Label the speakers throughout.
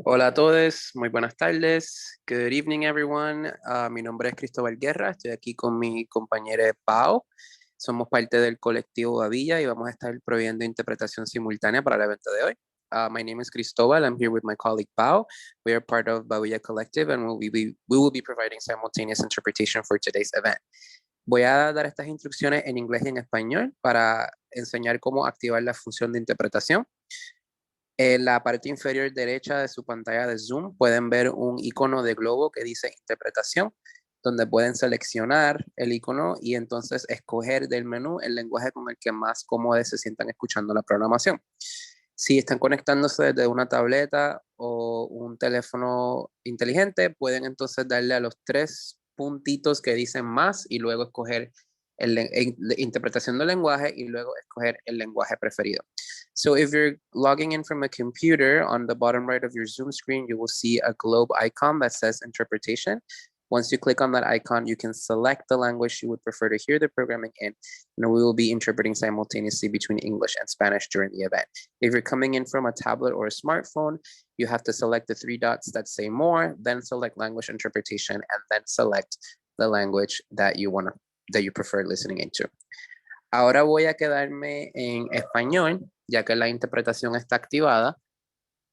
Speaker 1: Hola a todos, muy buenas tardes. Good evening, everyone. Mi nombre es Cristóbal Guerra, estoy aquí con mi compañera Pau. Somos parte del colectivo Bavilla y vamos a estar proveyendo interpretación simultánea para el evento de hoy. My name is Cristóbal. I'm here with my colleague Pau. We are part of Bavilla Collective and we will be providing simultaneous interpretation for today's event. Voy a dar estas instrucciones en inglés y en español para enseñar cómo activar la función de interpretación. En la parte inferior derecha de su pantalla de Zoom pueden ver un icono de globo que dice interpretación, donde pueden seleccionar el icono y entonces escoger del menú el lenguaje con el que más cómodos se sientan escuchando la programación. Si están conectándose desde una tableta o un teléfono inteligente, pueden entonces darle a los tres puntitos que dicen más y luego escoger interpretación del lenguaje y luego escoger el lenguaje preferido. So if you're logging in from a computer, on the bottom right of your Zoom screen, you will see a globe icon that says interpretation. Once you click on that icon, you can select the language you would prefer to hear the programming in, and we will be interpreting simultaneously between English and Spanish during the event. If you're coming in from a tablet or a smartphone, you have to select the three dots that say more, then select language interpretation, and then select the language that you prefer listening into. Ahora voy a quedarme en español, ya que la interpretación está activada,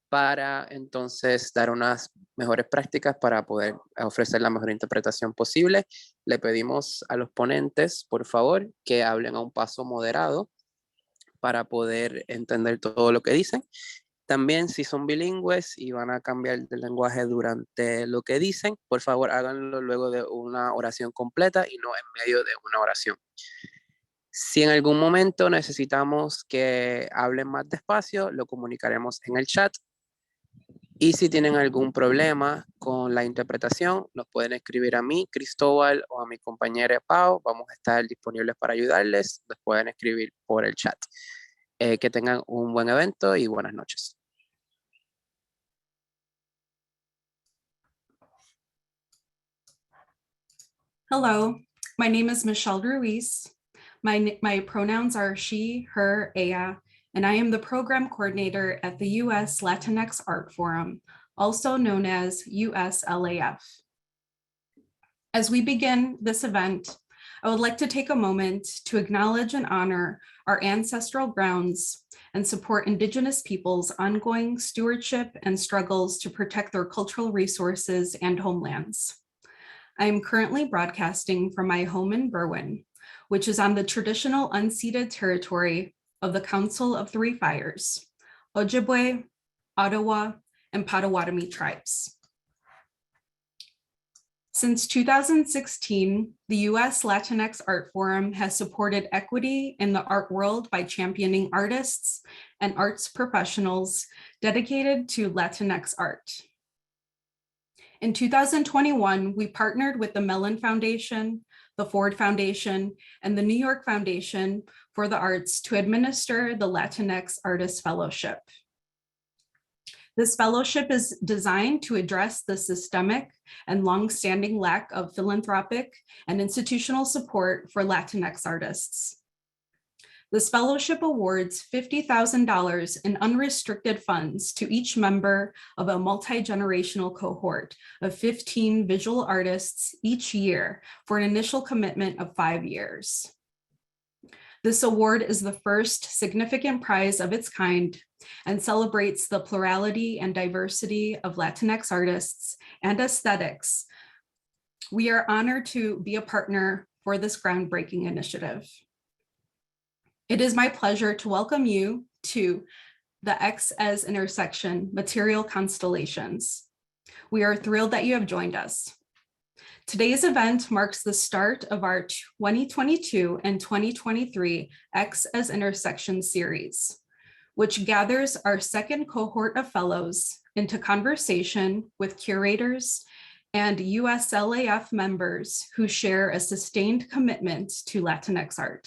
Speaker 1: para entonces dar unas mejores prácticas para poder ofrecer la mejor interpretación posible. Le pedimos a los ponentes, por favor, que hablen a un paso moderado para poder entender todo lo que dicen. También, si son bilingües y van a cambiar de lenguaje durante lo que dicen, por favor, háganlo luego de una oración completa y no en medio de una oración. Si en algún momento necesitamos que hablen más despacio, lo comunicaremos en el chat. Y si tienen algún problema con la interpretación, nos pueden escribir a mí, Cristóbal, o a mi compañera Pau. Vamos a estar disponibles para ayudarles. Nos pueden escribir por el chat. Que tengan un buen evento y buenas noches.
Speaker 2: Hello, my name is Michelle Ruiz. My pronouns are she, her, ella, and I am the program coordinator at the US Latinx Art Forum, also known as USLAF. As we begin this event, I would like to take a moment to acknowledge and honor our ancestral grounds and support Indigenous peoples' ongoing stewardship and struggles to protect their cultural resources and homelands. I am currently broadcasting from my home in Berwyn, which is on the traditional unceded territory of the Council of Three Fires, Ojibwe, Ottawa, and Potawatomi tribes. Since 2016, the US Latinx Art Forum has supported equity in the art world by championing artists and arts professionals dedicated to Latinx art. In 2021, we partnered with the Mellon Foundation, the Ford Foundation, and the New York Foundation for the Arts to administer the Latinx Artist Fellowship. This fellowship is designed to address the systemic and long-standing lack of philanthropic and institutional support for Latinx artists. This fellowship awards $50,000 in unrestricted funds to each member of a multi-generational cohort of 15 visual artists each year for an initial commitment of 5 years. This award is the first significant prize of its kind and celebrates the plurality and diversity of Latinx artists and aesthetics. We are honored to be a partner for this groundbreaking initiative. It is my pleasure to welcome you to the X as Intersection Material Constellations. We are thrilled that you have joined us. Today's event marks the start of our 2022 and 2023 X as Intersection series, which gathers our second cohort of fellows into conversation with curators and USLAF members who share a sustained commitment to Latinx art.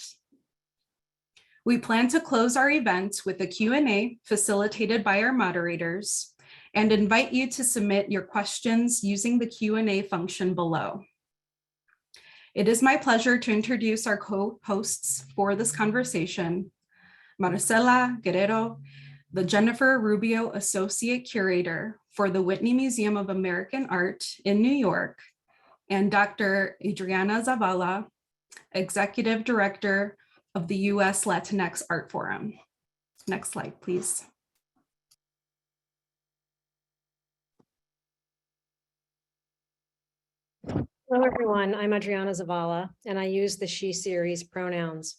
Speaker 2: We plan to close our event with a Q&A facilitated by our moderators and invite you to submit your questions using the Q&A function below. It is my pleasure to introduce our co-hosts for this conversation, Marcela Guerrero, the Jennifer Rubio Associate Curator for the Whitney Museum of American Art in New York, and Dr. Adriana Zavala, Executive Director of the US Latinx Art Forum. Next slide, please.
Speaker 3: Hello, everyone. I'm Adriana Zavala, and I use the she series pronouns.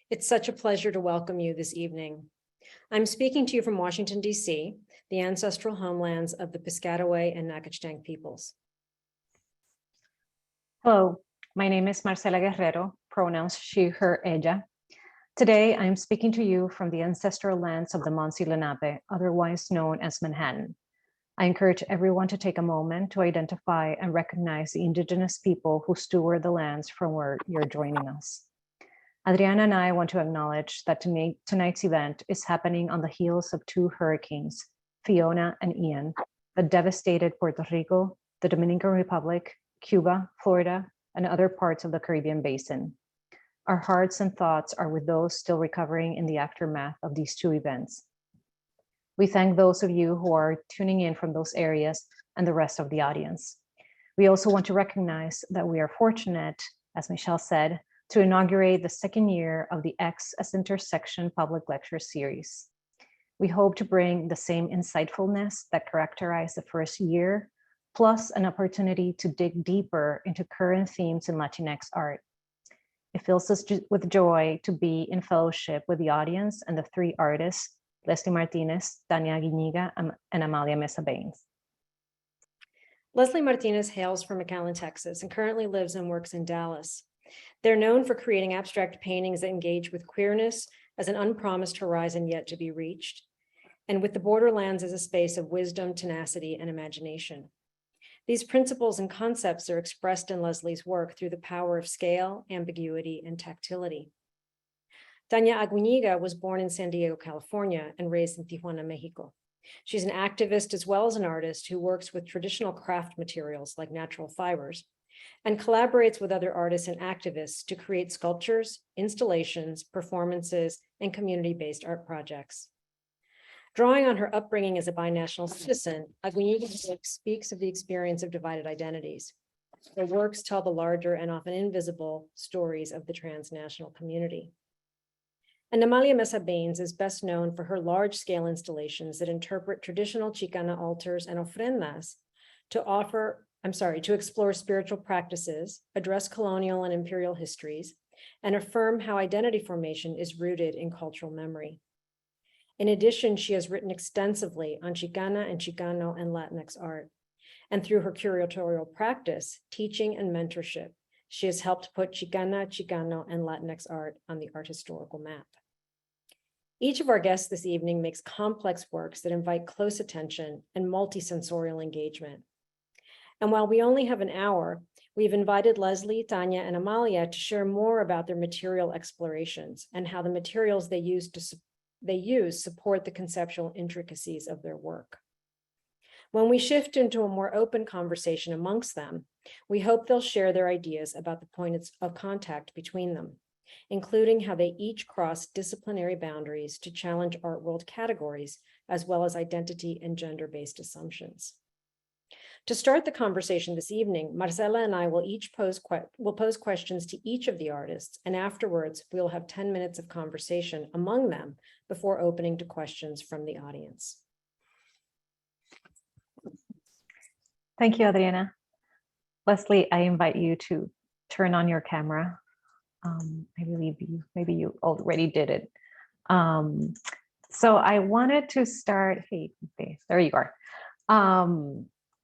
Speaker 3: It's such a pleasure to welcome you this evening. I'm speaking to you from Washington, D.C., the ancestral homelands of the Piscataway and Nacotchtank peoples.
Speaker 4: Hello, my name is Marcela Guerrero, pronouns she, her, ella. Today, I'm speaking to you from the ancestral lands of the Munsee Lenape, otherwise known as Manhattan. I encourage everyone to take a moment to identify and recognize the indigenous people who steward the lands from where you're joining us. Adriana and I want to acknowledge that tonight's event is happening on the heels of two hurricanes, Fiona and Ian, that devastated Puerto Rico, the Dominican Republic, Cuba, Florida, and other parts of the Caribbean basin. Our hearts and thoughts are with those still recovering in the aftermath of these two events. We thank those of you who are tuning in from those areas and the rest of the audience. We also want to recognize that we are fortunate, as Michelle said, to inaugurate the second year of the X as Intersection public lecture series. We hope to bring the same insightfulness that characterized the first year, plus an opportunity to dig deeper into current themes in Latinx art. It fills us with joy to be in fellowship with the audience and the three artists, Leslie Martinez, Tanya Aguiñiga, and Amalia Mesa-Bains.
Speaker 3: Leslie Martinez hails from McAllen, Texas, and currently lives and works in Dallas. They're known for creating abstract paintings that engage with queerness as an unpromised horizon yet to be reached, and with the borderlands as a space of wisdom, tenacity, and imagination. These principles and concepts are expressed in Leslie's work through the power of scale, ambiguity, and tactility. Tanya Aguiñiga was born in San Diego, California, and raised in Tijuana, Mexico. She's an activist as well as an artist who works with traditional craft materials like natural fibers and collaborates with other artists and activists to create sculptures, installations, performances, and community-based art projects. Drawing on her upbringing as a binational citizen, Aguiñiga speaks of the experience of divided identities. Her works tell the larger and often invisible stories of the transnational community. And Amalia Mesa-Bains is best known for her large-scale installations that interpret traditional Chicana altars and ofrendas to explore spiritual practices, address colonial and imperial histories, and affirm how identity formation is rooted in cultural memory. In addition, she has written extensively on Chicana and Chicano and Latinx art. And through her curatorial practice, teaching, and mentorship, she has helped put Chicana, Chicano, and Latinx art on the art historical map. Each of our guests this evening makes complex works that invite close attention and multisensorial engagement. And while we only have an hour, we've invited Leslie, Tanya, and Amalia to share more about their material explorations and how the materials they use support the conceptual intricacies of their work. When we shift into a more open conversation amongst them, we hope they'll share their ideas about the points of contact between them, including how they each cross disciplinary boundaries to challenge art world categories, as well as identity and gender-based assumptions. To start the conversation this evening, Marcela and I will pose questions to each of the artists, and afterwards we'll have 10 minutes of conversation among them before opening to questions from the audience.
Speaker 4: Thank you, Adriana. Leslie, I invite you to turn on your camera. I believe maybe you already did it. So I wanted to start, there you are,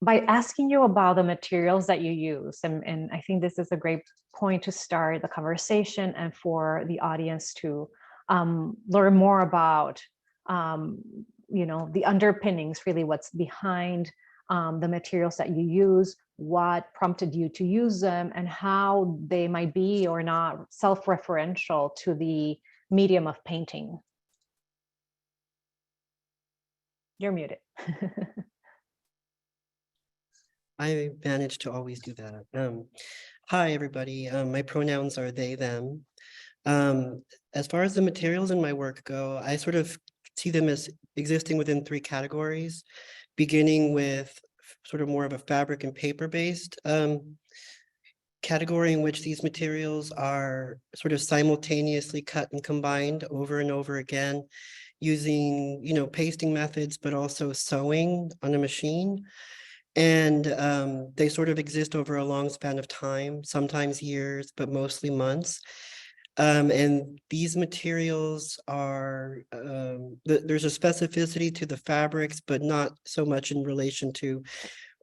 Speaker 4: by asking you about the materials that you use. And I think this is a great point to start the conversation and for the audience to learn more about, the underpinnings, really what's behind the materials that you use, what prompted you to use them, and how they might be or not self-referential to the medium of painting. You're muted.
Speaker 5: I managed to always do that. Hi, everybody. My pronouns are they, them. As far as the materials in my work go, I sort of see them as existing within 3 categories, beginning with sort of more of a fabric and paper-based category in which these materials are sort of simultaneously cut and combined over and over again using, pasting methods, but also sewing on a machine. And they sort of exist over a long span of time, sometimes years, but mostly months. And these materials are, there's a specificity to the fabrics, but not so much in relation to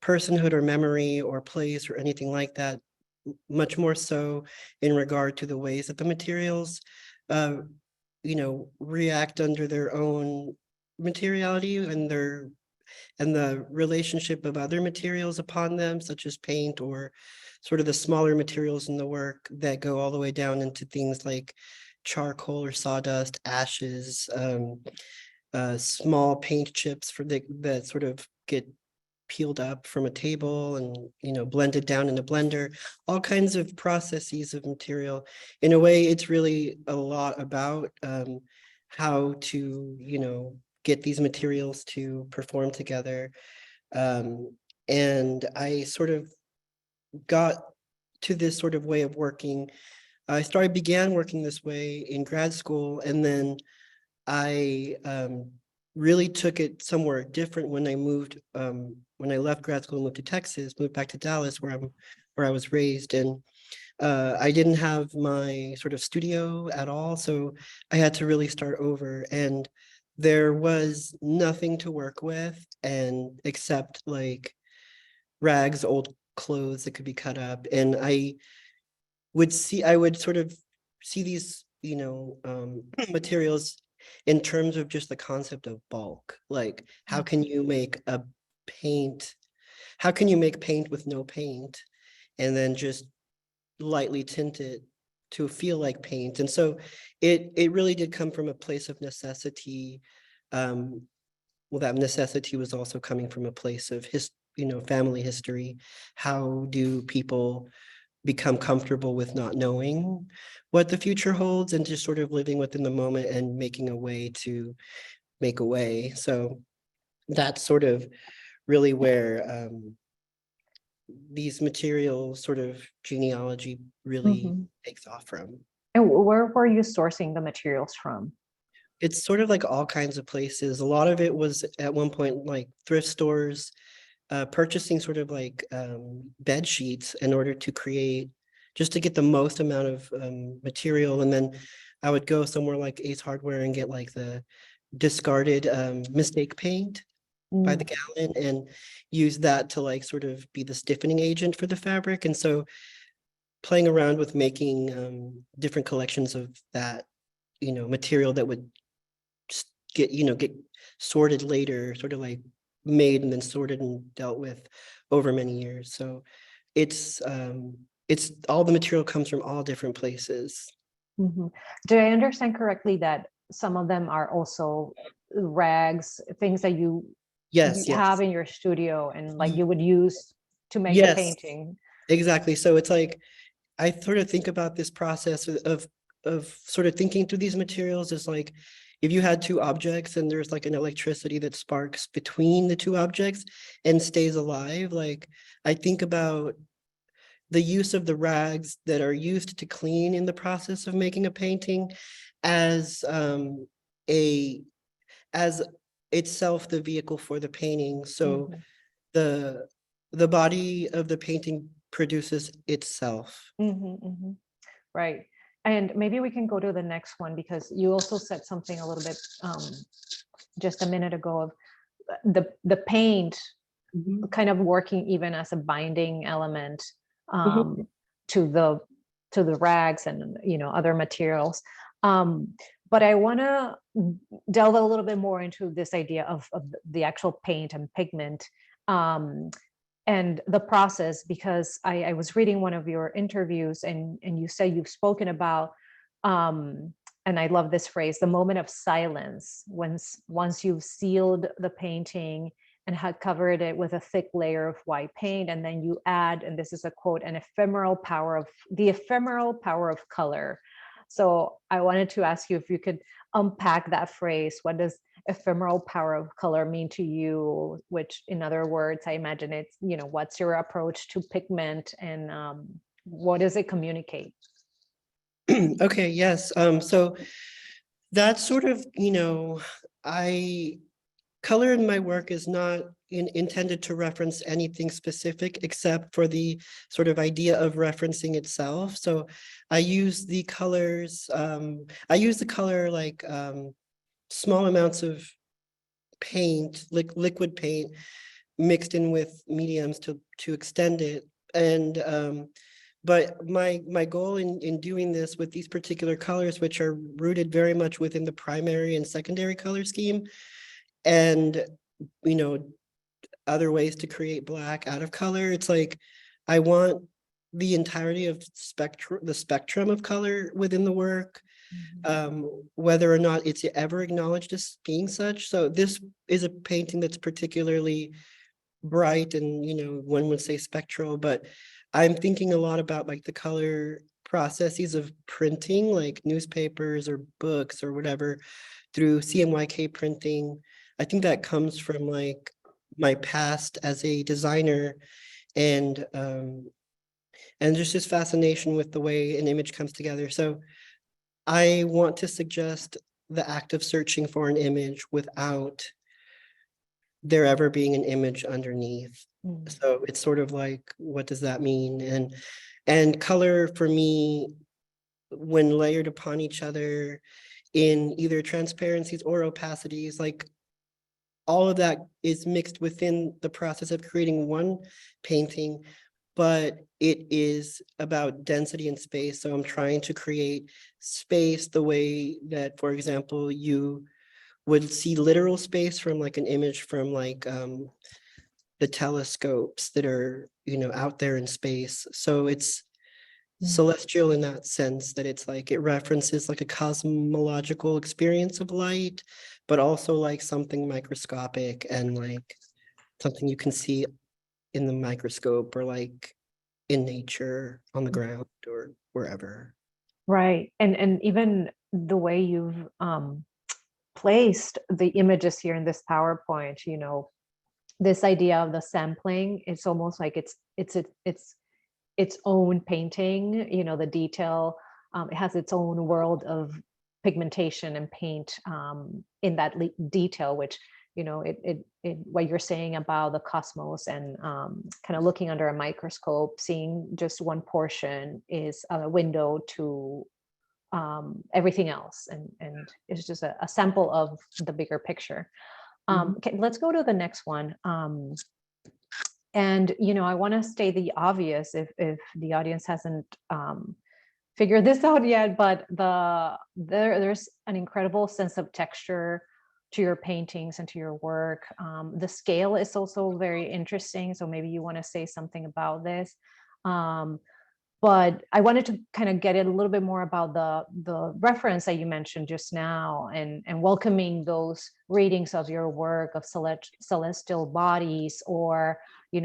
Speaker 5: personhood or memory or place or anything like that. Much more so in regard to the ways that the materials, react under their own materiality and the relationship of other materials upon them, such as paint or sort of the smaller materials in the work that go all the way down into things like charcoal or sawdust, ashes, small paint chips that sort of get peeled up from a table and blended down in a blender, all kinds of processes of material. In a way, it's really a lot about how to get these materials to perform together. And I sort of got to this sort of way of working. I began working this way in grad school, and then I really took it somewhere different when I moved, when I left grad school and moved to Texas, moved back to Dallas, where I was raised. And I didn't have my sort of studio at all, so I had to really start over. And there was nothing to work with, and except like rags, old clothes that could be cut up. And I would sort of see these, materials in terms of just the concept of bulk. Like, how can you make paint with no paint and then just lightly tint it to feel like paint? And so it really did come from a place of necessity. Well, that necessity was also coming from a place of family history. How do people become comfortable with not knowing what the future holds and just sort of living within the moment and making a way to make a way? So that's sort of really where these materials sort of genealogy really takes off from.
Speaker 4: And where were you sourcing the materials from?
Speaker 5: It's sort of like all kinds of places. A lot of it was at one point like thrift stores, purchasing sort of like bed sheets in order to just to get the most amount of material. And then I would go somewhere like Ace Hardware and get like the discarded mistake paint by the gallon and use that to like sort of be the stiffening agent for the fabric. And so playing around with making different collections of that, material that would get sorted later, sort of like made and then sorted and dealt with over many years. So it's all the material comes from all different places.
Speaker 4: Do I understand correctly that some of them are also rags, things that you have in your studio and like you would use to make the painting?
Speaker 5: Exactly. So it's like I sort of think about this process of sort of thinking through these materials as like, if you had 2 objects and there's like an electricity that sparks between the 2 objects and stays alive, like I think about the use of the rags that are used to clean in the process of making a painting as itself the vehicle for the painting. So the body of the painting produces itself.
Speaker 4: Right. And maybe we can go to the next one, because you also said something a little bit just a minute ago of the paint kind of working even as a binding element to the rags and other materials. But I want to delve a little bit more into this idea of the actual paint and pigment and the process, because I was reading one of your interviews and you say you've spoken about, and I love this phrase, the moment of silence, once you've sealed the painting and had covered it with a thick layer of white paint, and then you add, and this is a quote, the ephemeral power of color. So I wanted to ask you if you could unpack that phrase. What does ephemeral power of color mean to you? Which, in other words, I imagine it's, what's your approach to pigment, and what does it communicate?
Speaker 5: Okay, yes. So that's sort of, color in my work is not intended to reference anything specific except for the sort of idea of referencing itself. So I use the colors, like small amounts of paint, liquid paint, mixed in with mediums to extend it. And but my goal in doing this with these particular colors, which are rooted very much within the primary and secondary color scheme, and other ways to create black out of color, it's like I want the entirety of the spectrum of color within the work, whether or not it's ever acknowledged as being such. So this is a painting that's particularly bright and, one would say spectral, but I'm thinking a lot about like the color processes of printing, like newspapers or books or whatever, through CMYK printing. I think that comes from like my past as a designer, and just this fascination with the way an image comes together. So I want to suggest the act of searching for an image without there ever being an image underneath. So it's sort of like, what does that mean? And color for me, when layered upon each other in either transparencies or opacities, like all of that is mixed within the process of creating one painting, but it is about density and space. So I'm trying to create space the way that, for example, you would see literal space from like an image from like the telescopes that are, out there in space. So it's celestial in that sense, that it's like it references like a cosmological experience of light, but also like something microscopic and like something you can see in the microscope or like in nature on the ground or wherever.
Speaker 4: Right. And even the way you've placed the images here in this PowerPoint, this idea of the sampling, it's almost like it's its own painting, the detail, it has its own world of pigmentation and paint in that detail, which, what you're saying about the cosmos and kind of looking under a microscope, seeing just one portion is a window to everything else. And it's just a sample of the bigger picture. Okay, let's go to the next one. And, I want to state the obvious if the audience hasn't figured this out yet, but there's an incredible sense of texture to your paintings and to your work. The scale is also very interesting. So maybe you want to say something about this. But I wanted to kind of get a little bit more about the reference that you mentioned just now, and welcoming those readings of your work of celestial bodies, or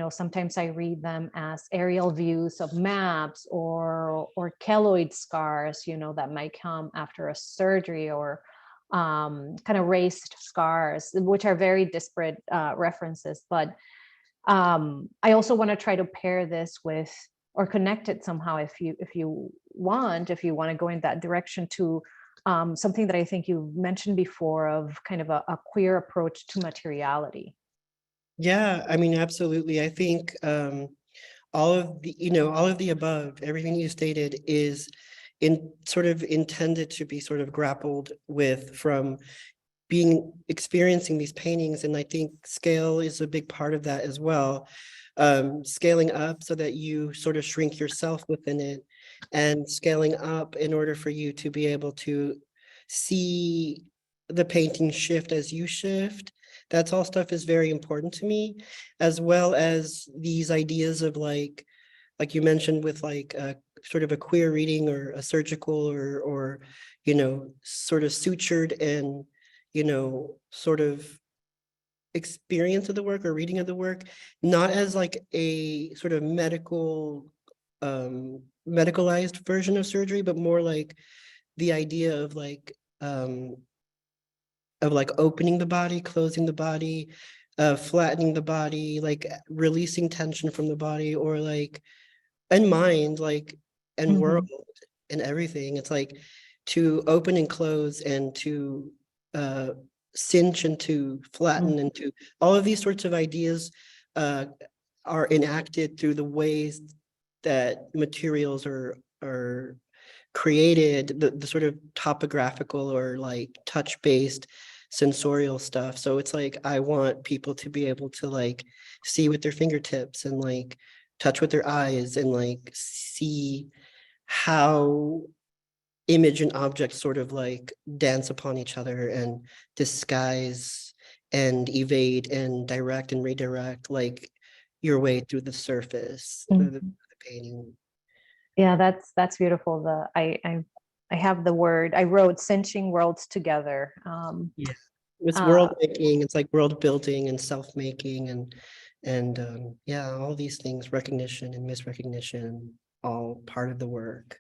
Speaker 4: sometimes I read them as aerial views of maps or keloid scars, that might come after a surgery, or kind of raised scars, which are very disparate references. But I also want to try to pair this with, or connect it somehow, if you want to go in that direction, to something that I think you mentioned before, of kind of a queer approach to materiality.
Speaker 5: Yeah, I mean, absolutely. I think all of the above, everything you stated, is sort of intended to be sort of grappled with from experiencing these paintings. And I think scale is a big part of that as well. Scaling up so that you sort of shrink yourself within it, and scaling up in order for you to be able to see the painting shift as you shift. That's all stuff is very important to me, as well as these ideas of like you mentioned, with like a sort of a queer reading or a surgical or sort of sutured and sort of experience of the work or reading of the work, not as like a sort of medicalized version of surgery, but more like the idea of like of like opening the body, closing the body, flattening the body, like releasing tension from the body, or like, and mind, like, and world and everything. It's like to open and close, and to cinch and to flatten, and to all of these sorts of ideas are enacted through the ways that materials are created, the sort of topographical or like touch-based sensorial stuff. So it's like, I want people to be able to like see with their fingertips, and like touch with their eyes, and like see how image and object sort of like dance upon each other, and disguise and evade and direct and redirect like your way through the surface, through the painting.
Speaker 4: Yeah, that's beautiful. I have the word, I wrote cinching worlds together.
Speaker 5: Yeah, it's world making, it's like world building and self-making, and yeah, all these things, recognition and misrecognition, all part of the work.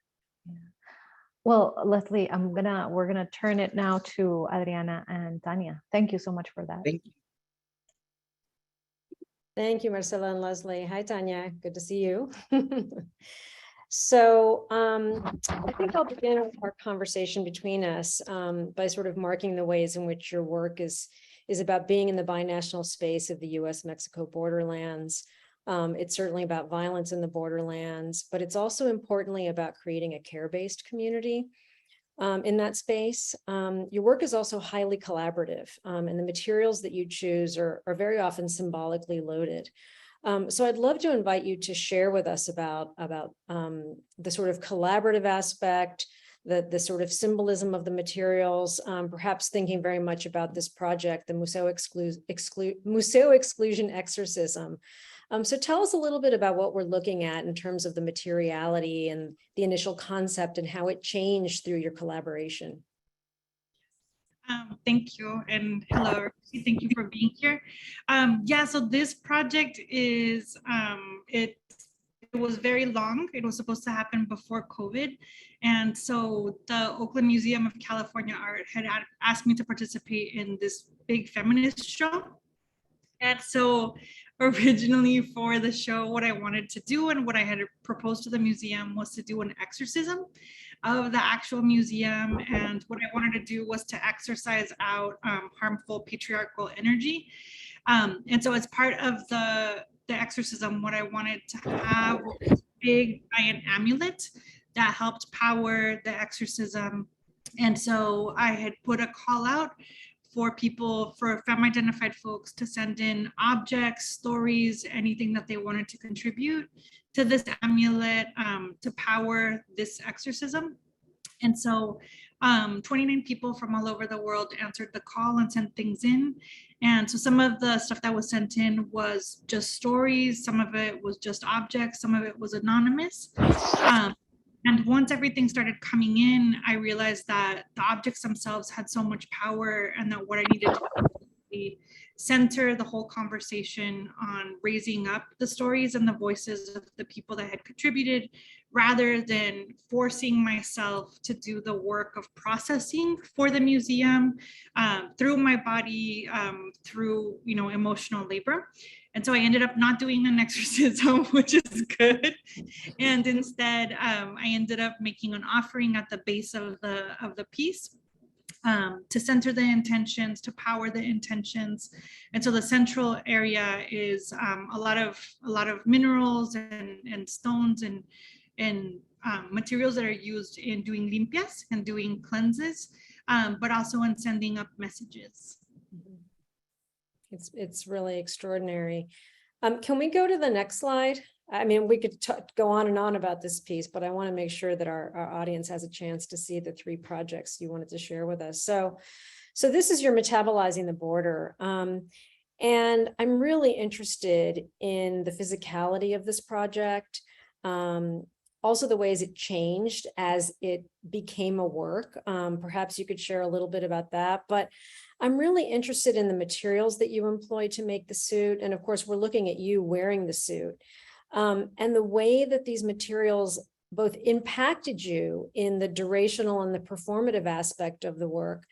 Speaker 4: Well, Leslie, we're gonna turn it now to Adriana and Tanya. Thank you so much for that.
Speaker 5: Thank you.
Speaker 3: Thank you, Marcela and Leslie. Hi, Tanya. Good to see you. So I think I'll begin our conversation between us by sort of marking the ways in which your work is about being in the binational space of the US-Mexico borderlands. It's certainly about violence in the borderlands, but it's also importantly about creating a care-based community in that space. Your work is also highly collaborative, and the materials that you choose are very often symbolically loaded. So I'd love to invite you to share with us about the sort of collaborative aspect, the sort of symbolism of the materials, perhaps thinking very much about this project, the Museo Exclusion Exorcism. So tell us a little bit about what we're looking at in terms of the materiality and the initial concept, and how it changed through your collaboration.
Speaker 6: Thank you, and hello, thank you for being here. Yeah, so this project is, it was very long. It was supposed to happen before COVID. And so the Oakland Museum of California Art had asked me to participate in this big feminist show. And so originally for the show, what I wanted to do and what I had proposed to the museum was to do an exorcism of the actual museum. And what I wanted to do was to exorcise out harmful patriarchal energy. And so as part of the exorcism, what I wanted to have was this big giant amulet that helped power the exorcism. And so I had put a call out for people, for femme-identified folks, to send in objects, stories, anything that they wanted to contribute to this amulet to power this exorcism. And so 29 people from all over the world answered the call and sent things in. And so some of the stuff that was sent in was just stories, some of it was just objects, some of it was anonymous. And once everything started coming in, I realized that the objects themselves had so much power, and that what I needed to do was center the whole conversation on raising up the stories and the voices of the people that had contributed, rather than forcing myself to do the work of processing for the museum through my body, through emotional labor. And so I ended up not doing an exorcism, which is good. And instead, I ended up making an offering at the base of the piece to center the intentions, to power the intentions. And so the central area is a lot of minerals and stones and materials that are used in doing limpias and doing cleanses, but also in sending up messages.
Speaker 3: It's really extraordinary. Can we go to the next slide? I mean, we could go on and on about this piece, but I want to make sure that our audience has a chance to see the 3 projects you wanted to share with us. So this is your Metabolizing the Border. And I'm really interested in the physicality of this project. Also the ways it changed as it became a work. Perhaps you could share a little bit about that, but I'm really interested in the materials that you employ to make the suit. And of course, we're looking at you wearing the suit. And the way that these materials both impacted you in the durational and the performative aspect of the work,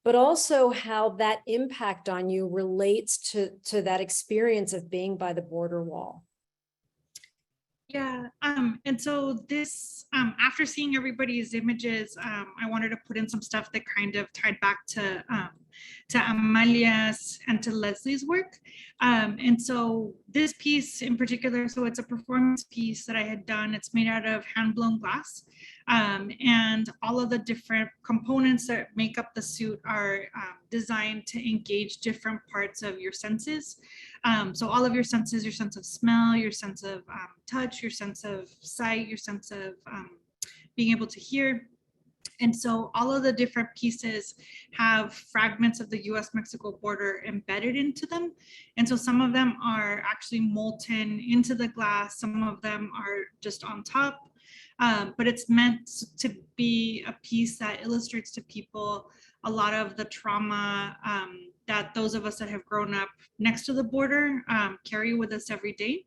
Speaker 3: but also how that impact on you relates to that experience of being by the border wall.
Speaker 6: Yeah, and so this, after seeing everybody's images, I wanted to put in some stuff that kind of tied back to Amalia's and to Leslie's work. And so this piece in particular, so it's a performance piece that I had done. It's made out of hand-blown glass. And all of the different components that make up the suit are designed to engage different parts of your senses. So all of your senses, your sense of smell, your sense of touch, your sense of sight, your sense of being able to hear. And so all of the different pieces have fragments of the US-Mexico border embedded into them. And so some of them are actually molten into the glass. Some of them are just on top. But it's meant to be a piece that illustrates to people a lot of the trauma that those of us that have grown up next to the border carry with us every day.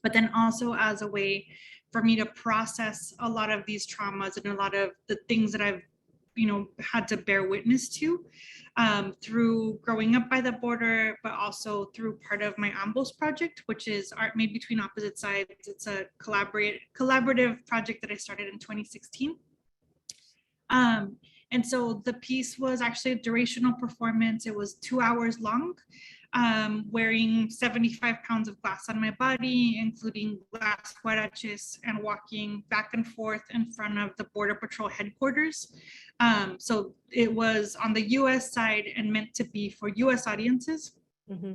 Speaker 6: But then also as a way for me to process a lot of these traumas and a lot of the things that I've, had to bear witness to through growing up by the border, but also through part of my Ambos project, which is Art Made Between Opposite Sides. It's a collaborative project that I started in 2016. And so the piece was actually a durational performance. It was 2 hours long, wearing 75 pounds of glass on my body, including glass huaraches, and walking back and forth in front of the Border Patrol headquarters. So it was on the US side and meant to be for US audiences. Mm-hmm.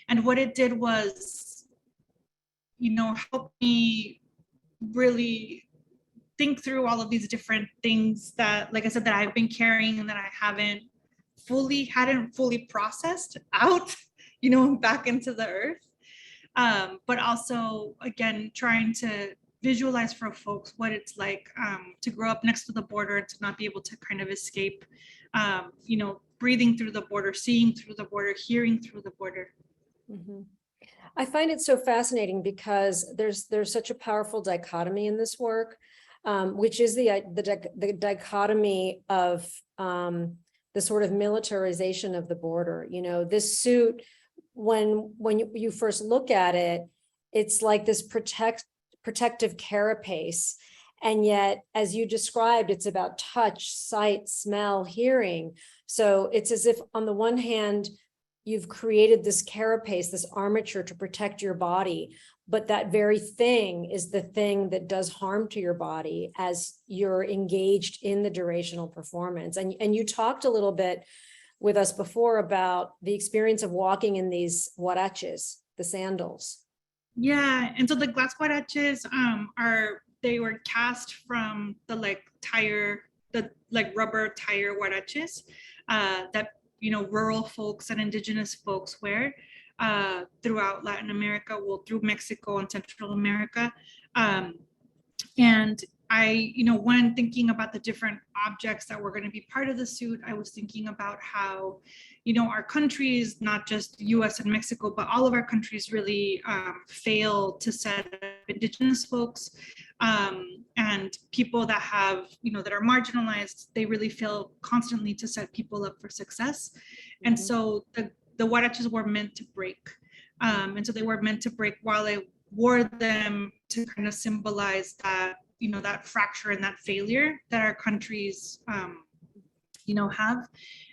Speaker 6: And what it did was, help me really think through all of these different things that, like I said, that I've been carrying and that I hadn't fully processed out, back into the earth. But also, again, trying to visualize for folks what it's like to grow up next to the border and to not be able to kind of escape, breathing through the border, seeing through the border, hearing through the border.
Speaker 3: Mm-hmm. I find it so fascinating because there's such a powerful dichotomy in this work, which is the dichotomy of the sort of militarization of the border. This suit, when you first look at it, it's like this protective carapace. And yet, as you described, it's about touch, sight, smell, hearing. So it's as if on the one hand, you've created this carapace, this armature to protect your body, but that very thing is the thing that does harm to your body as you're engaged in the durational performance. And you talked a little bit with us before about the experience of walking in these huaraches, the sandals.
Speaker 6: Yeah, and so the glass huaraches they were cast from the rubber tire huaraches that rural folks and indigenous folks wear throughout Latin America, through Mexico and Central America. And I, when thinking about the different objects that were going to be part of the suit, I was thinking about how, our countries, not just US and Mexico, but all of our countries really fail to set up indigenous folks and people that have, that are marginalized. They really fail constantly to set people up for success. Mm-hmm. And so the huaraches were meant to break. And so they were meant to break while I wore them to kind of symbolize that, that fracture and that failure that our countries, have.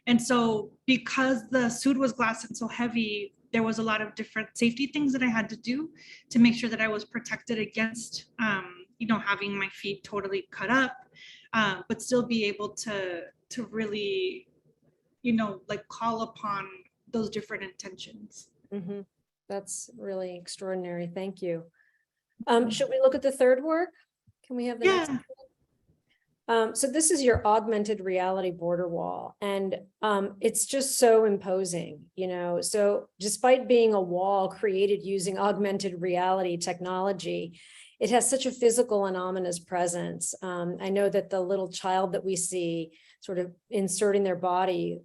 Speaker 6: And so because the suit was glass and so heavy, there was a lot of different safety things that I had to do to make sure that I was protected against, having my feet totally cut up, but still be able to really, call upon those different intentions.
Speaker 3: Mm-hmm. That's really extraordinary. Thank you. Should we look at the third work? Can we have the next one? So this is your augmented reality border wall, and it's just so imposing, so despite being a wall created using augmented reality technology, it has such a physical and ominous presence. I know that the little child that we see sort of inserting their body,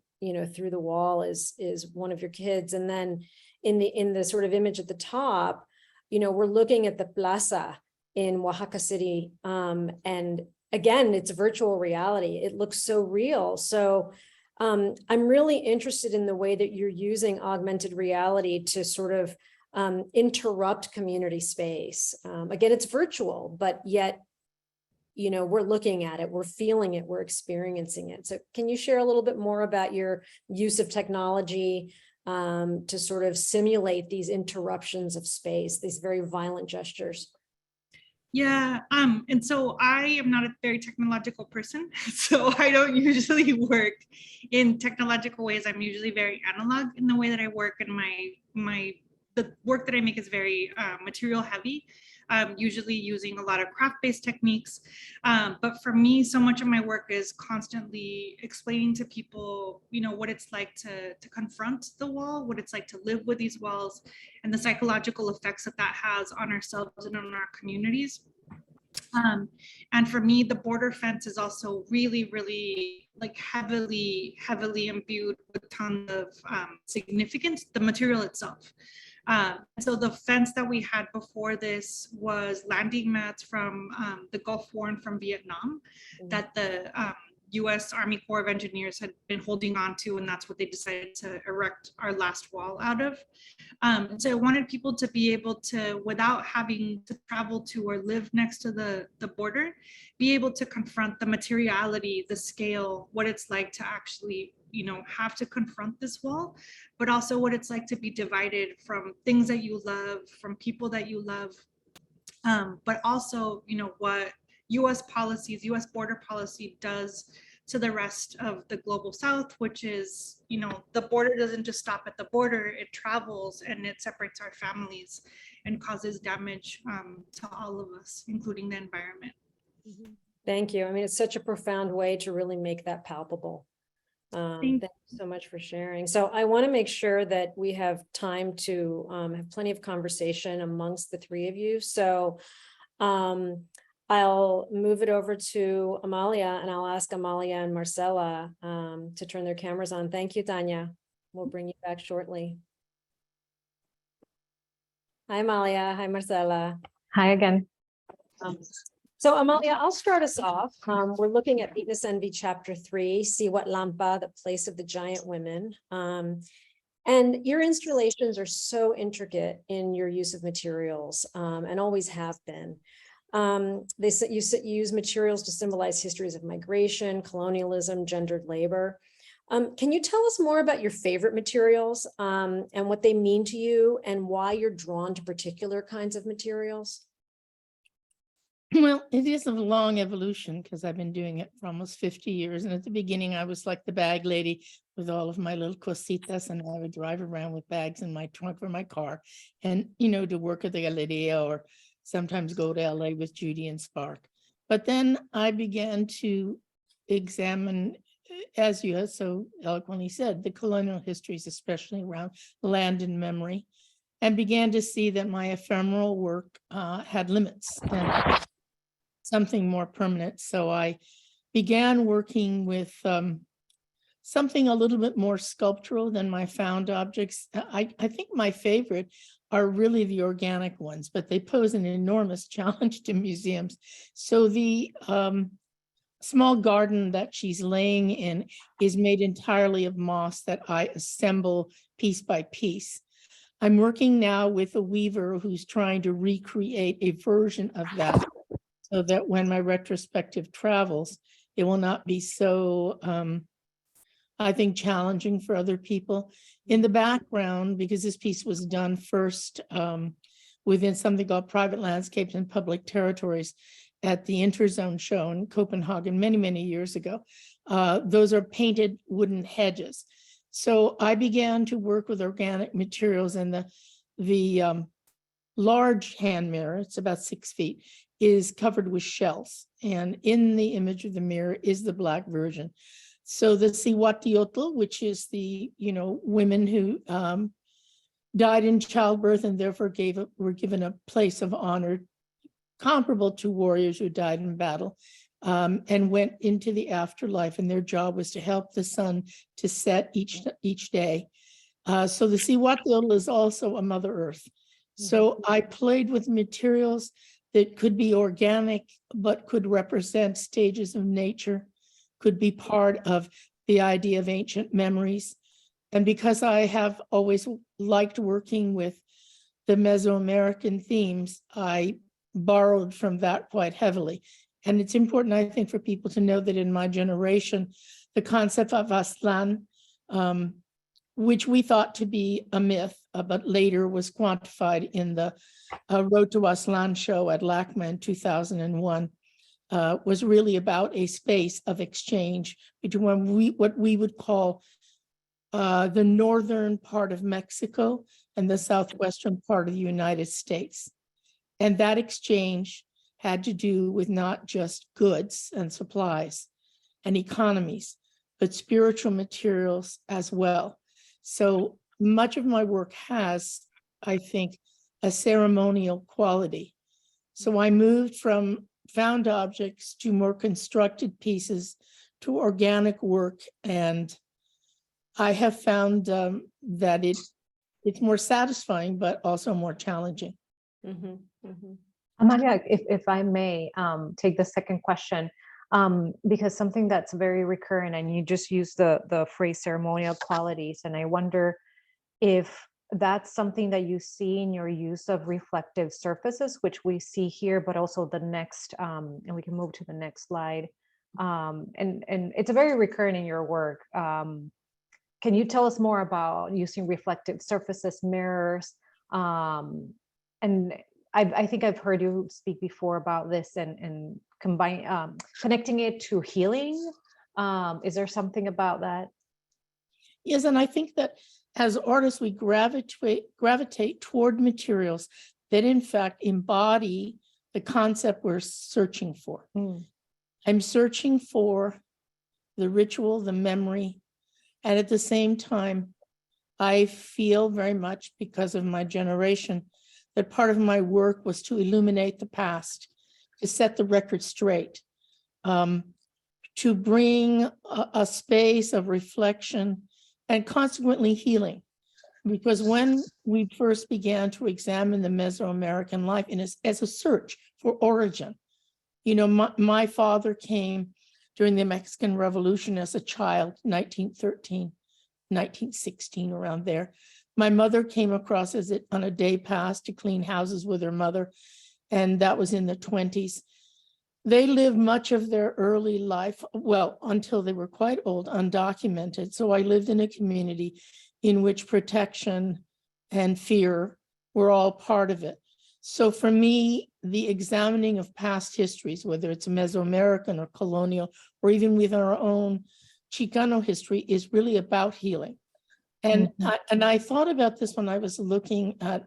Speaker 3: through the wall is one of your kids. And then in the sort of image at the top, we're looking at the plaza in Oaxaca City. And again, it's virtual reality. It looks so real. So I'm really interested in the way that you're using augmented reality to sort of interrupt community space. Again, it's virtual, but yet, you know, we're looking at it, we're feeling it, we're experiencing it. So can you share a little bit more about your use of technology to sort of simulate these interruptions of space, these very violent gestures?
Speaker 6: Yeah, and so I am not a very technological person, so I don't usually work in technological ways. I'm usually very analog in the way that I work, and the work that I make is very material heavy, usually using a lot of craft-based techniques. But for me, so much of my work is constantly explaining to people, you know, what it's like to confront the wall, what it's like to live with these walls, and the psychological effects that that has on ourselves and on our communities. And for me, the border fence is also really, really like heavily imbued with tons of significance, the material itself. So the fence that we had before this was landing mats from the Gulf War and from Vietnam that the US Army Corps of Engineers had been holding on to, and that's what they decided to erect our last wall out of. So I wanted people to be able to, without having to travel to or live next to the border, be able to confront the materiality, the scale, what it's like to actually, you know, have to confront this wall, but also what it's like to be divided from things that you love, from people that you love, but also, you know, what US policies, US border policy does to the rest of the global South, which is, you know, the border doesn't just stop at the border, it travels and it separates our families and causes damage to all of us, including the environment.
Speaker 3: Thank you. I mean, it's such a profound way to really make that palpable. Thank you so much for sharing. So I want to make sure that we have time to have plenty of conversation amongst the three of you. So I'll move it over to Amalia, and I'll ask Amalia and Marcela to turn their cameras on. Thank you, Tanya. We'll bring you back shortly. Hi, Amalia. Hi, Marcela.
Speaker 4: Hi again.
Speaker 3: So Amalia, I'll start us off. We're looking at Fitness Envy Chapter 3, Siwat Lampa, the Place of the Giant Women. And your installations are so intricate in your use of materials and always have been. You use materials to symbolize histories of migration, colonialism, gendered labor. Can you tell us more about your favorite materials and what they mean to you and why you're drawn to particular kinds of materials?
Speaker 7: Well, it is a long evolution because I've been doing it for almost 50 years. And at the beginning, I was like the bag lady with all of my little cositas, and I would drive around with bags in my trunk for my car and, you know, to work at the Galeria or sometimes go to LA with Judy and Spark. But then I began to examine, as you have so eloquently said, the colonial histories, especially around land and memory, and began to see that my ephemeral work had limits and something more permanent. So I began working with something a little bit more sculptural than my found objects. I think my favorite are really the organic ones, but they pose an enormous challenge to museums. So the small garden that she's laying in is made entirely of moss that I assemble piece by piece. I'm working now with a weaver who's trying to recreate a version of that so that when my retrospective travels, it will not be so, I think, challenging for other people. In the background, because this piece was done first within something called Private Landscapes and Public Territories at the Interzone show in Copenhagen many, many years ago. Those are painted wooden hedges. So I began to work with organic materials, and the large hand mirror, it's about 6 feet, is covered with shells. And in the image of the mirror is the Black Virgin. So the Siwatiotl, which is the, you know, women who died in childbirth and therefore were given a place of honor comparable to warriors who died in battle, and went into the afterlife, and their job was to help the sun to set each day. So the Siwatiotl is also a Mother Earth. So I played with materials that could be organic, but could represent stages of nature, could be part of the idea of ancient memories. And because I have always liked working with the Mesoamerican themes, I borrowed from that quite heavily. And it's important, I think, for people to know that in my generation, the concept of Aztlán, which we thought to be a myth, but later was quantified in the Road to Aztlán show at LACMA in 2001, was really about a space of exchange between what we would call the northern part of Mexico and the southwestern part of the United States. And that exchange had to do with not just goods and supplies and economies, but spiritual materials as well. So much of my work has, I think, a ceremonial quality. So I moved from found objects to more constructed pieces to organic work, and I have found that it's more satisfying, but also more challenging.
Speaker 3: Mhm, mhm.
Speaker 4: Amalia, if I may take the second question, because something that's very recurrent, and you just used the phrase ceremonial qualities, and I wonder if that's something that you see in your use of reflective surfaces, which we see here, but also the next, and we can move to the next slide. And it's very recurrent in your work. Can you tell us more about using reflective surfaces, mirrors? And I think I've heard you speak before about this and connecting it to healing. Is there something about that?
Speaker 7: Yes, and I think that as artists, we gravitate toward materials that in fact embody the concept we're searching for.
Speaker 4: Mm.
Speaker 7: I'm searching for the ritual, the memory, and at the same time, I feel very much, because of my generation, that part of my work was to illuminate the past, to set the record straight, to bring a space of reflection and consequently healing. Because when we first began to examine the Mesoamerican life as a search for origin, you know, my father came during the Mexican Revolution as a child, 1913, 1916, around there. My mother came across on a day pass to clean houses with her mother, and that was in the 20s. They lived much of their early life, well, until they were quite old, undocumented. So I lived in a community in which protection and fear were all part of it. So for me, the examining of past histories, whether it's Mesoamerican or colonial, or even with our own Chicano history, is really about healing. And, I thought about this when I was looking at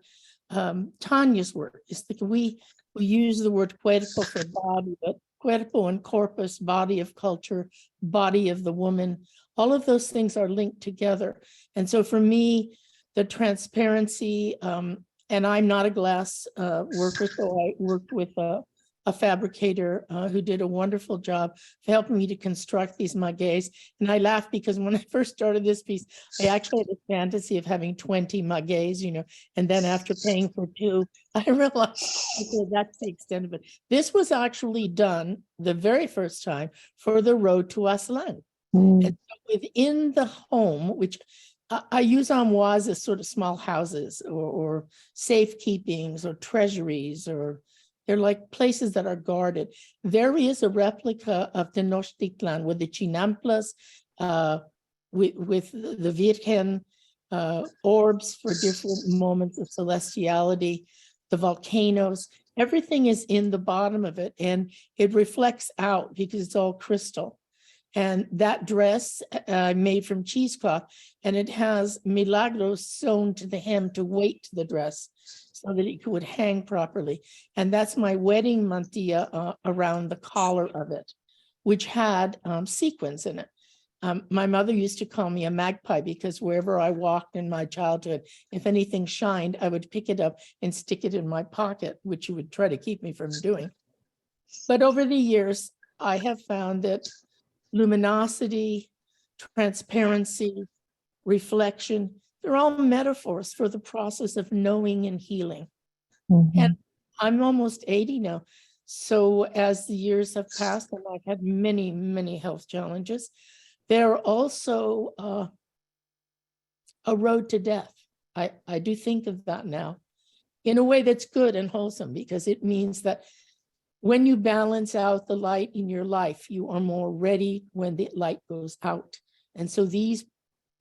Speaker 7: Tanya's work. Is that we use the word cuerpo for body, but cuerpo and corpus, body of culture, body of the woman, all of those things are linked together. And so for me, the transparency, and I'm not a glass worker, so I worked with a fabricator who did a wonderful job of helping me to construct these magueys. And I laugh because when I first started this piece, I actually had a fantasy of having 20 magueys, you know, and then after paying for 2, I realized, okay, that's the extent of it. This was actually done the very first time for the Road to Aztlán. And so within the home, which I use amoas as sort of small houses or safekeepings or treasuries, or they're like places that are guarded. There is a replica of Tenochtitlan with the chinamplas, with the Virgen, orbs for different moments of celestiality, the volcanoes. Everything is in the bottom of it, and it reflects out because it's all crystal. And that dress made from cheesecloth, and it has milagros sewn to the hem to weight the dress so that it would hang properly. And that's my wedding mantilla around the collar of it, which had sequins in it. My mother used to call me a magpie because wherever I walked in my childhood, if anything shined, I would pick it up and stick it in my pocket, which you would try to keep me from doing. But over the years, I have found that luminosity, transparency, reflection, they're all metaphors for the process of knowing and healing. And I'm almost 80 now. So as the years have passed, and I've had many, many health challenges, they're also a road to death. I do think of that now in a way that's good and wholesome, because it means that when you balance out the light in your life, you are more ready when the light goes out. And so these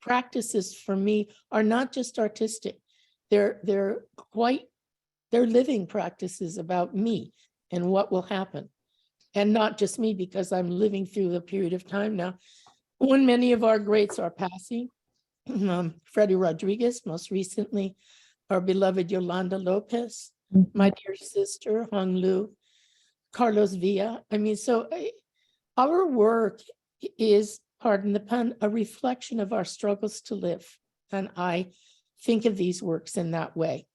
Speaker 7: practices for me are not just artistic. They're living practices about me and what will happen. And not just me, because I'm living through a period of time now when many of our greats are passing. Freddie Rodriguez, most recently, our beloved Yolanda Lopez, my dear sister, Hung Lu, Carlos Villa. I mean, so our work is, pardon the pun, a reflection of our struggles to live. And I think of these works in that way.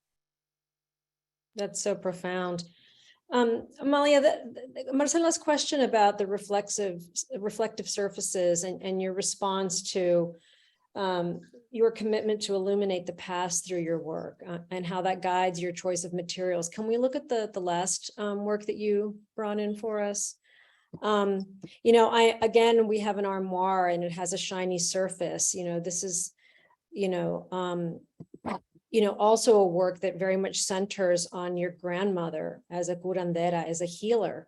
Speaker 3: That's so profound. Amalia, Marcela's question about the reflective surfaces and your response to your commitment to illuminate the past through your work and how that guides your choice of materials. Can we look at the last work that you brought in for us? You know, again, we have an armoire and it has a shiny surface. You know, this is, also a work that very much centers on your grandmother as a curandera, as a healer.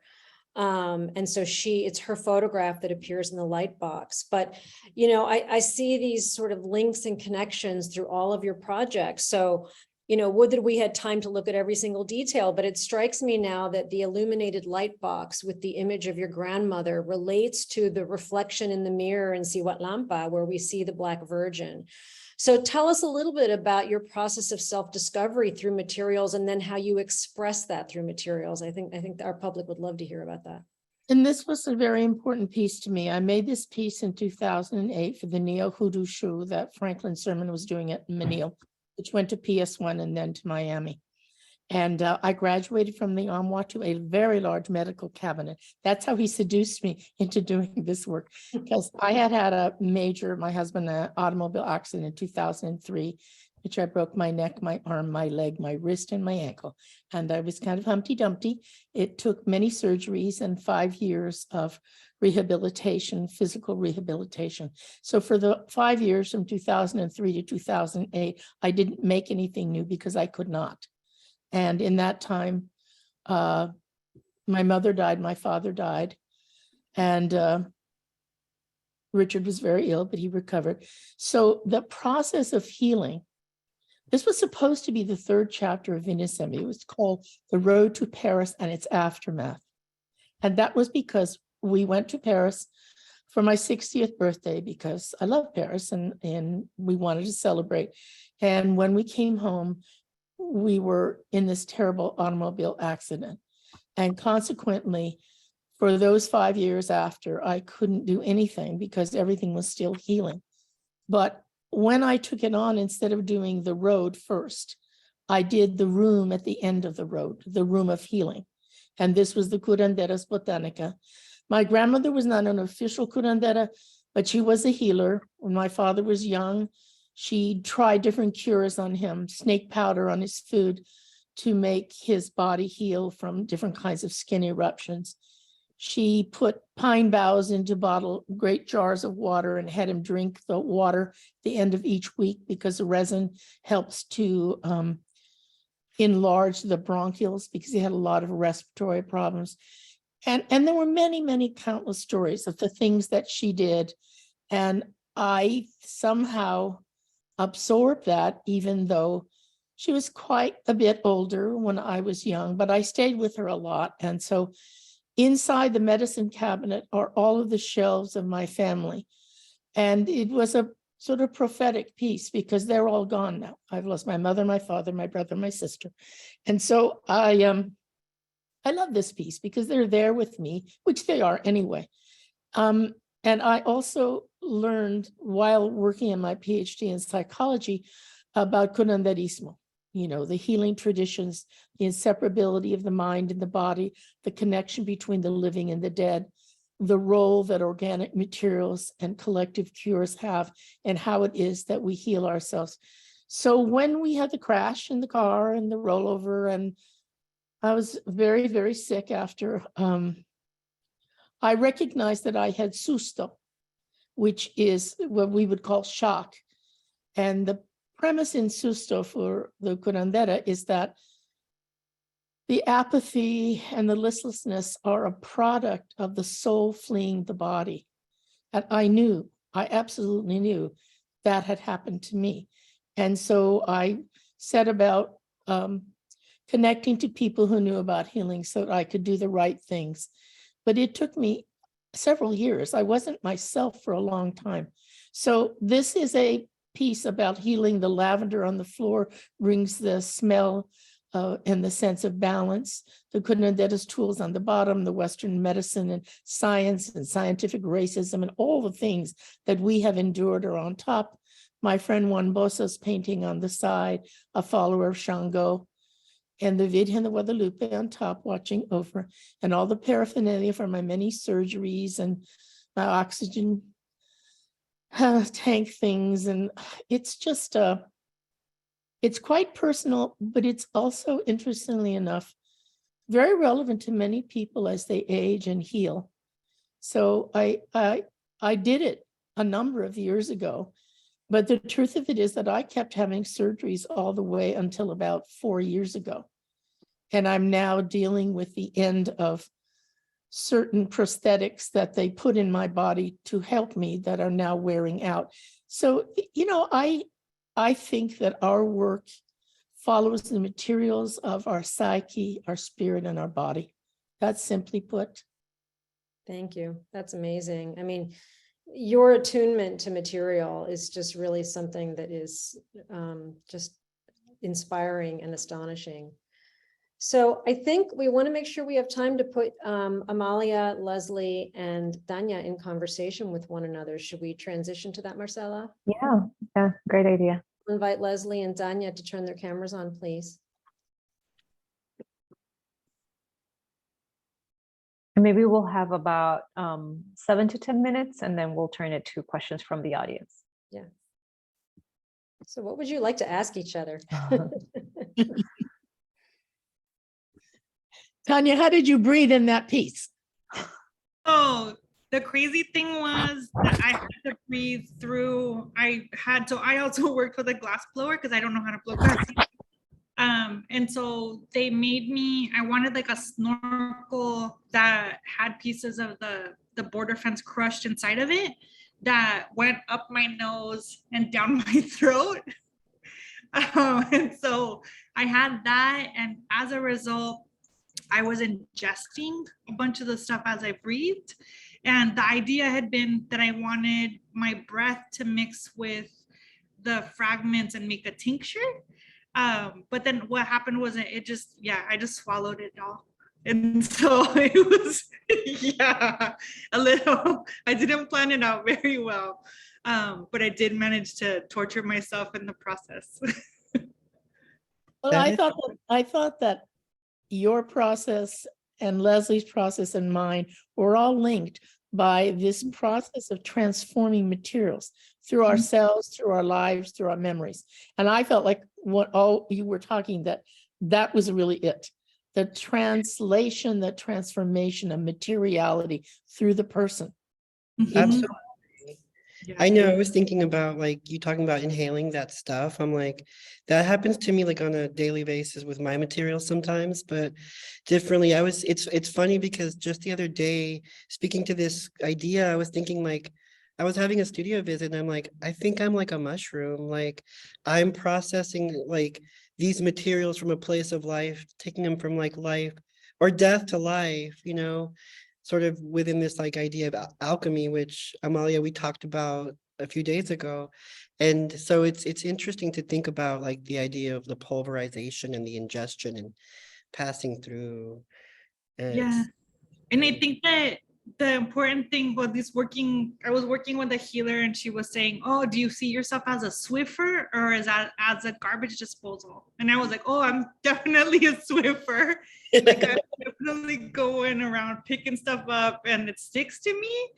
Speaker 3: And so it's her photograph that appears in the light box. But, I see these sort of links and connections through all of your projects. So, would that we had time to look at every single detail, but it strikes me now that the illuminated light box with the image of your grandmother relates to the reflection in the mirror in Cihuatlampa, where we see the Black Virgin. So tell us a little bit about your process of self-discovery through materials, and then how you express that through materials. I think our public would love to hear about that.
Speaker 7: And this was a very important piece to me. I made this piece in 2008 for the Neo Hoodoo show that Franklin Sermon was doing at Manil, which went to PS1 and then to Miami. And I graduated from the armoire to a very large medical cabinet. That's how he seduced me into doing this work, because I had my husband, an automobile accident in 2003, which I broke my neck, my arm, my leg, my wrist, and my ankle. And I was kind of Humpty Dumpty. It took many surgeries and 5 years of rehabilitation, physical rehabilitation. So for the 5 years from 2003 to 2008, I didn't make anything new because I could not. And in that time, my mother died, my father died, and Richard was very ill, but he recovered. So the process of healing, this was supposed to be the third chapter of Vinisemi. It was called The Road to Paris and Its Aftermath. And that was because we went to Paris for my 60th birthday, because I love Paris and we wanted to celebrate. And when we came home, we were in this terrible automobile accident. And consequently, for those 5 years after, I couldn't do anything because everything was still healing. But when I took it on, instead of doing the road first, I did the room at the end of the road, the room of healing. And this was the Curanderas Botanica. My grandmother was not an official curandera, but she was a healer. When my father was young, she tried different cures on him, snake powder on his food to make his body heal from different kinds of skin eruptions. She put pine boughs into great jars of water and had him drink the water at the end of each week, because the resin helps to enlarge the bronchioles, because he had a lot of respiratory problems. And there were many, many countless stories of the things that she did. And I somehow absorbed that, even though she was quite a bit older when I was young, but I stayed with her a lot. And so inside the medicine cabinet are all of the shelves of my family. And it was a sort of prophetic piece, because they're all gone now. I've lost my mother, my father, my brother, my sister. And so I love this piece because they're there with me, which they are anyway. And I also learned while working in my PhD in psychology about curanderismo, the healing traditions, the inseparability of the mind and the body, the connection between the living and the dead, the role that organic materials and collective cures have, and how it is that we heal ourselves. So when we had the crash in the car and the rollover, and I was very, very sick after, I recognized that I had susto, which is what we would call shock. And the premise in Susto for the curandera is that the apathy and the listlessness are a product of the soul fleeing the body. And I absolutely knew that had happened to me. And so I set about connecting to people who knew about healing so that I could do the right things. But it took me several years. I wasn't myself for a long time. So this is a piece about healing. The lavender on the floor brings the smell and the sense of balance. The curandera's tools on the bottom, the Western medicine and science and scientific racism and all the things that we have endured are on top. My friend Juan Bosa's painting on the side, a follower of Shango, and the Virgen de Guadalupe on top watching over, and all the paraphernalia for my many surgeries and my oxygen tank things. And it's just, it's quite personal, but it's also, interestingly enough, very relevant to many people as they age and heal. So I did it a number of years ago, but the truth of it is that I kept having surgeries all the way until about 4 years ago. And I'm now dealing with the end of certain prosthetics that they put in my body to help me that are now wearing out. So, you know, I think that our work follows the materials of our psyche, our spirit, and our body. That's simply put.
Speaker 3: Thank you. That's amazing. I mean, your attunement to material is just really something that is just inspiring and astonishing. So I think we want to make sure we have time to put Amalia, Leslie, and Tanya in conversation with one another. Should we transition to that, Marcela?
Speaker 4: Yeah, great idea.
Speaker 3: I'll invite Leslie and Tanya to turn their cameras on, please.
Speaker 4: And maybe we'll have about 7 to 10 minutes, and then we'll turn it to questions from the audience.
Speaker 3: Yeah. So what would you like to ask each other?
Speaker 7: Tanya, how did you breathe in that piece?
Speaker 6: Oh, the crazy thing was that I had to breathe through. I also worked with a glass blower because I don't know how to blow glass. And so they made me, I wanted like a snorkel that had pieces of the border fence crushed inside of it that went up my nose and down my throat. And so I had that, and as a result, I was ingesting a bunch of the stuff as I breathed. And the idea had been that I wanted my breath to mix with the fragments and make a tincture. But then what happened was I just swallowed it all. And so it was, a little, I didn't plan it out very well. But I did manage to torture myself in the process.
Speaker 7: Well, I thought that your process and Leslie's process and mine were all linked by this process of transforming materials through ourselves, through our lives, through our memories. And I felt like what all you were talking, that was really it. The translation, the transformation of materiality through the person.
Speaker 5: Absolutely. I know, I was thinking about like you talking about inhaling that stuff. I'm like, that happens to me like on a daily basis with my materials sometimes, but differently. It's funny because just the other day, speaking to this idea, I was thinking like, I was having a studio visit and I'm like, I think I'm like a mushroom. Like I'm processing like these materials from a place of life, taking them from like life or death to life, you know, sort of within this like idea of alchemy, which Amalia, we talked about a few days ago. And so it's interesting to think about like the idea of the pulverization and the ingestion and passing through.
Speaker 6: Yeah. And I think that the important thing was I was working with a healer and she was saying, oh, do you see yourself as a Swiffer or as a garbage disposal? And I was like, oh, I'm definitely a Swiffer. Like I'm definitely going around picking stuff up and it sticks to me.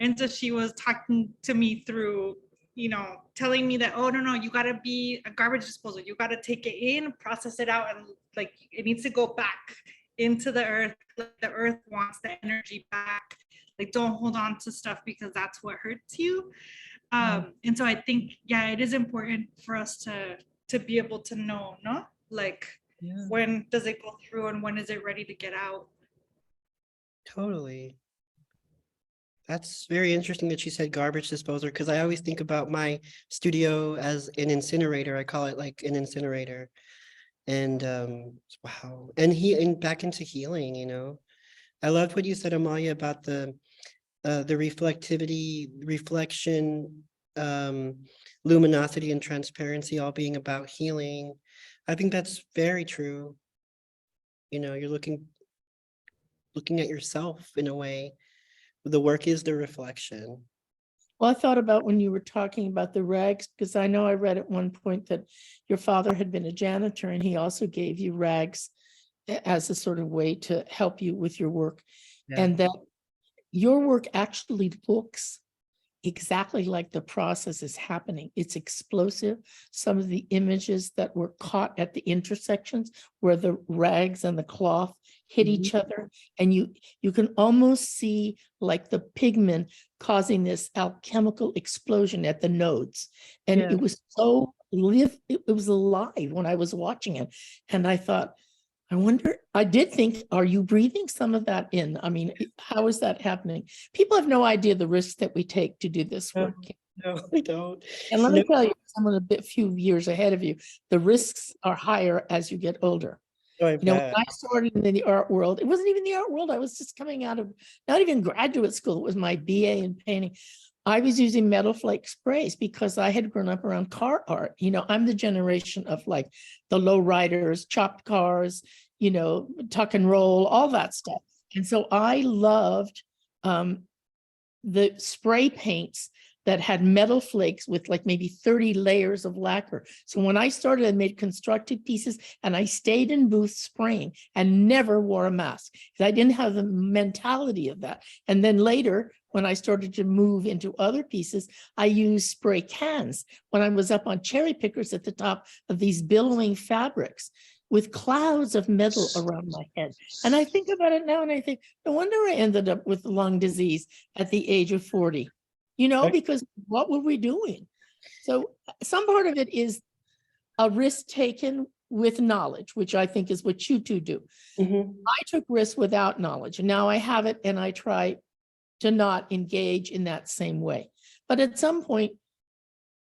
Speaker 6: And so she was talking to me through, you know, telling me that, oh, no, you gotta be a garbage disposal. You gotta take it in, process it out, and like it needs to go back into the earth. The earth wants the energy back. like don't hold on to stuff because that's what hurts you. And so I think, yeah, it is important for us to be able to know, no? Like, when does it go through and when is it ready to get out?
Speaker 5: Totally. That's very interesting that you said garbage disposer, because I always think about my studio as an incinerator. I call it like an incinerator. And wow. And back into healing, you know. I loved what you said, Amalia, about the reflectivity, reflection, luminosity and transparency all being about healing. I think that's very true. You know, you're looking at yourself in a way. The work is the reflection.
Speaker 7: Well, I thought about when you were talking about the rags, because I know I read at one point that your father had been a janitor and he also gave you rags as a sort of way to help you with your work.
Speaker 5: Yeah.
Speaker 7: And that your work actually looks exactly like the process is happening. It's explosive. Some of the images that were caught at the intersections where the rags and the cloth hit each other, and you can almost see like the pigment causing this alchemical explosion at the nodes. And it was so it was alive when I was watching it. And I thought, I wonder, I did think, are you breathing some of that in? I mean, how is that happening? People have no idea the risks that we take to do this work.
Speaker 5: No, we don't.
Speaker 7: And let me tell you, someone a few years ahead of you, the risks are higher as you get older.
Speaker 5: Oh,
Speaker 7: you know, when I started in the art world, it wasn't even the art world. I was just coming out of, not even graduate school. It was my BA in painting. I was using metal flake sprays because I had grown up around car art. You know, I'm the generation of like the low riders, chopped cars, you know, tuck and roll, all that stuff. And so I loved the spray paints that had metal flakes with like maybe 30 layers of lacquer. So when I started, I made constructed pieces and I stayed in booths spraying and never wore a mask because I didn't have the mentality of that. And then later, when I started to move into other pieces, I used spray cans when I was up on cherry pickers at the top of these billowing fabrics with clouds of metal around my head. And I think about it now and I think, no wonder I ended up with lung disease at the age of 40. You know, because what were we doing? So some part of it is a risk taken with knowledge, which I think is what you two do. I took risks without knowledge, and now I have it, and I try to not engage in that same way. But at some point,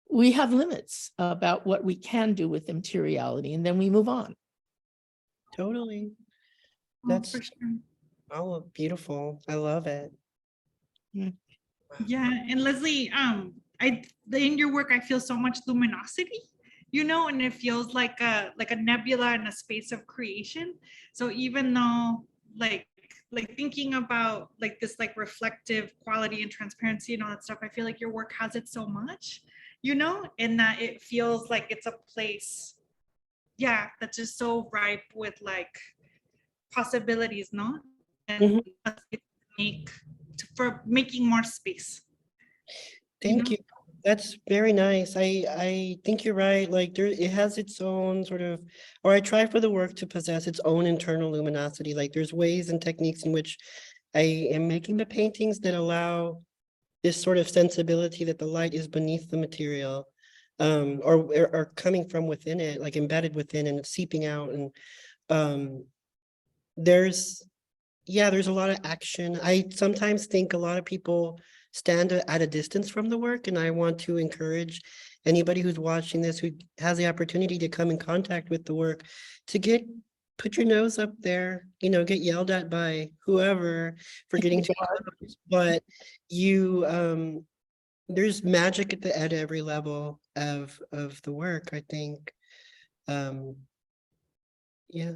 Speaker 7: we have limits about what we can do with materiality, and then we move on.
Speaker 5: Totally. That's oh, beautiful. I love it.
Speaker 6: Yeah, and Leslie, in your work, I feel so much luminosity, you know, and it feels like a nebula in a space of creation. So even though like thinking about like this like reflective quality and transparency and all that stuff, I feel like your work has it so much, you know, and that it feels like it's a place, yeah, that's just so ripe with like possibilities, no? And for making more space.
Speaker 5: Thank you. That's very nice. I think you're right. Like it has its own sort of, or I try for the work to possess its own internal luminosity. Like there's ways and techniques in which I am making the paintings that allow this sort of sensibility that the light is beneath the material, or coming from within it, like embedded within and seeping out. And there's a lot of action. I sometimes think a lot of people stand at a distance from the work, and I want to encourage anybody who's watching this who has the opportunity to come in contact with the work to put your nose up there, you know, get yelled at by whoever for getting too close, but there's magic at every level of the work, I think. Yeah.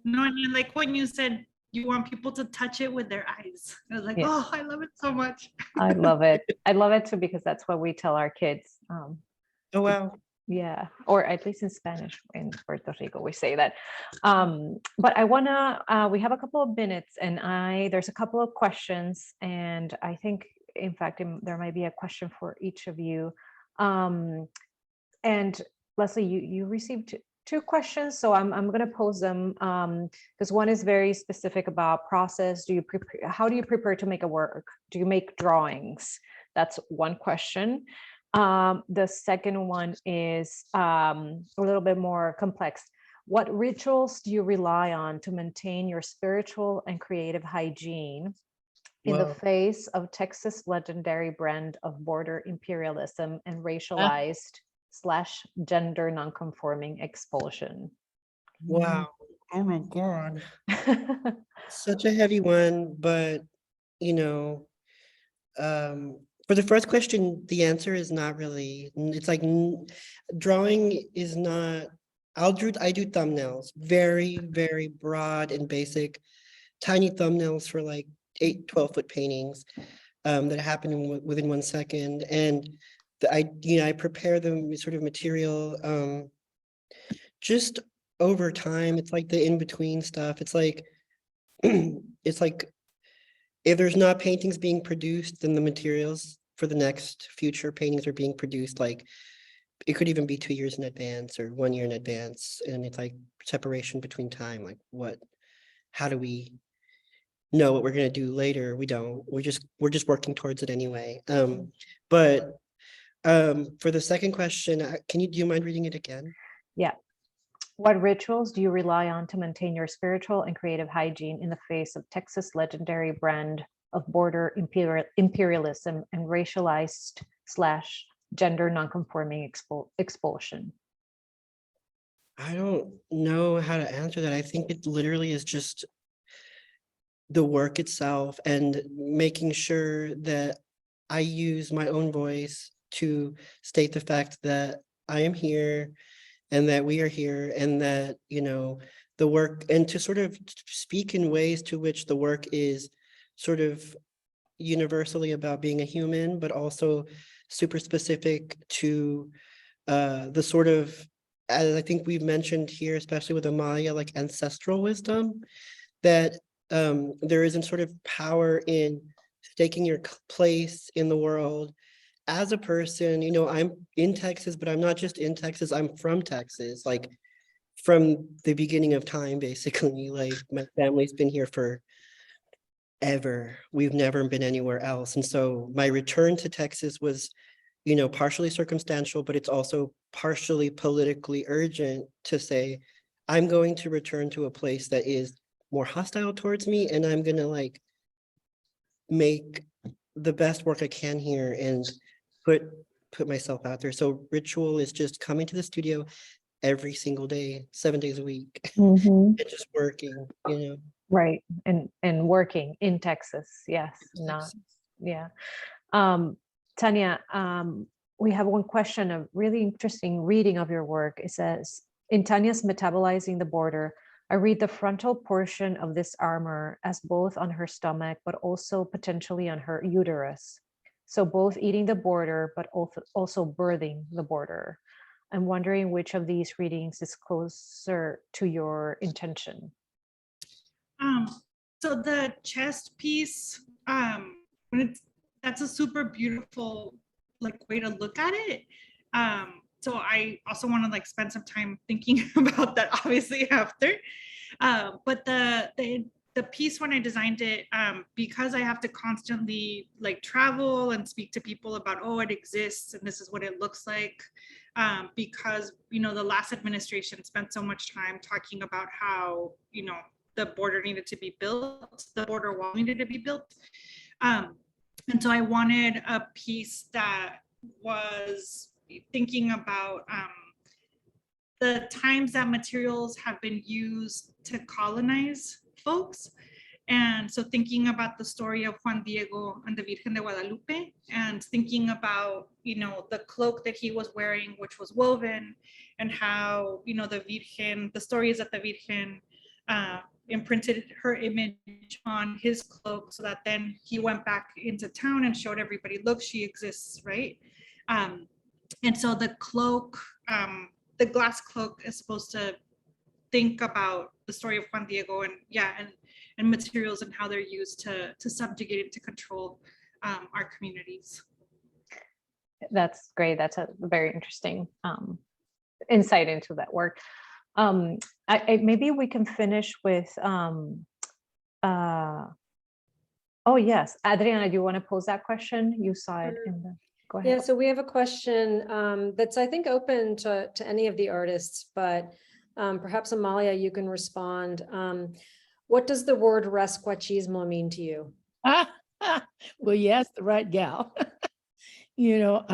Speaker 6: No, and like when you said you want people to touch it with their eyes, I was like, oh, I love it so much.
Speaker 4: I love it. I love it too, because that's what we tell our kids.
Speaker 5: Oh, wow.
Speaker 4: Yeah, or at least in Spanish in Puerto Rico, we say that. But I wanna, we have a couple of minutes, and there's a couple of questions, and I think, in fact, there might be a question for each of you. And Leslie, you received two questions. So I'm going to pose them because one is very specific about process. How do you prepare to make a work? Do you make drawings? That's one question. The second one is a little bit more complex. What rituals do you rely on to maintain your spiritual and creative hygiene in the face of Texas' legendary brand of border imperialism and racialized / gender nonconforming expulsion?
Speaker 5: Wow. Oh my God. Such a heavy one, but you know, for the first question, the answer is not really. It's like drawing is not. I do thumbnails, very, very broad and basic, tiny thumbnails for like 8, 12-foot paintings that happen within 1 second. And I prepare them sort of material just over time. It's like the in-between stuff. It's like, it's like if there's not paintings being produced, then the materials for the next future paintings are being produced. Like it could even be 2 years in advance or 1 year in advance. And it's like separation between time. Like how do we know what we're going to do later? We don't. We're just working towards it anyway. But for the second question, do you mind reading it again?
Speaker 4: Yeah. What rituals do you rely on to maintain your spiritual and creative hygiene in the face of Texas' legendary brand of border imperialism and racialized / gender nonconforming expulsion?
Speaker 5: I don't know how to answer that. I think it literally is just the work itself and making sure that I use my own voice to state the fact that I am here and that we are here and that, the work, and to sort of speak in ways to which the work is sort of universally about being a human, but also super specific to the sort of, as I think we've mentioned here, especially with Amalia, like ancestral wisdom, that there isn't sort of power in staking your place in the world as a person. I'm in Texas, but I'm not just in Texas, I'm from Texas, like from the beginning of time, basically. Like my family's been here for ever. We've never been anywhere else. And so my return to Texas was, partially circumstantial, but it's also partially politically urgent to say, I'm going to return to a place that is more hostile towards me, and I'm gonna like make the best work I can here and put myself out there. So ritual is just coming to the studio every single day, 7 days a week, and just working,
Speaker 4: Right. And working in Texas. Yes. Not. Yeah. Tanya, we have one question, a really interesting reading of your work. It says, in Tanya's Metabolizing the Border, I read the frontal portion of this armor as both on her stomach, but also potentially on her uterus. So both eating the border, but also birthing the border. I'm wondering which of these readings is closer to your intention.
Speaker 6: So the chest piece, that's a super beautiful way to look at it. So I also want to spend some time thinking about that, obviously, after. But the piece, when I designed it, because I have to constantly travel and speak to people about, it exists and this is what it looks like. Because, the last administration spent so much time talking about how, the border needed to be built, the border wall needed to be built. And so I wanted a piece that was thinking about the times that materials have been used to colonize folks. And so thinking about the story of Juan Diego and the Virgen de Guadalupe, and thinking about, the cloak that he was wearing, which was woven, and how, the story is that the Virgen imprinted her image on his cloak so that then he went back into town and showed everybody, look, she exists, right? And so the cloak, the glass cloak, is supposed to think about the story of Juan Diego and materials and how they're used to subjugate and to control our communities.
Speaker 4: That's great. That's a very interesting insight into that work. Maybe we can finish with, oh yes, Adriana, do you want to pose that question? You saw it in the, go ahead.
Speaker 3: Yeah, so we have a question that's, I think, open to any of the artists, but perhaps Amalia, you can respond. What does the word rascuachismo mean to you?
Speaker 7: Well, yes, the right gal. You know,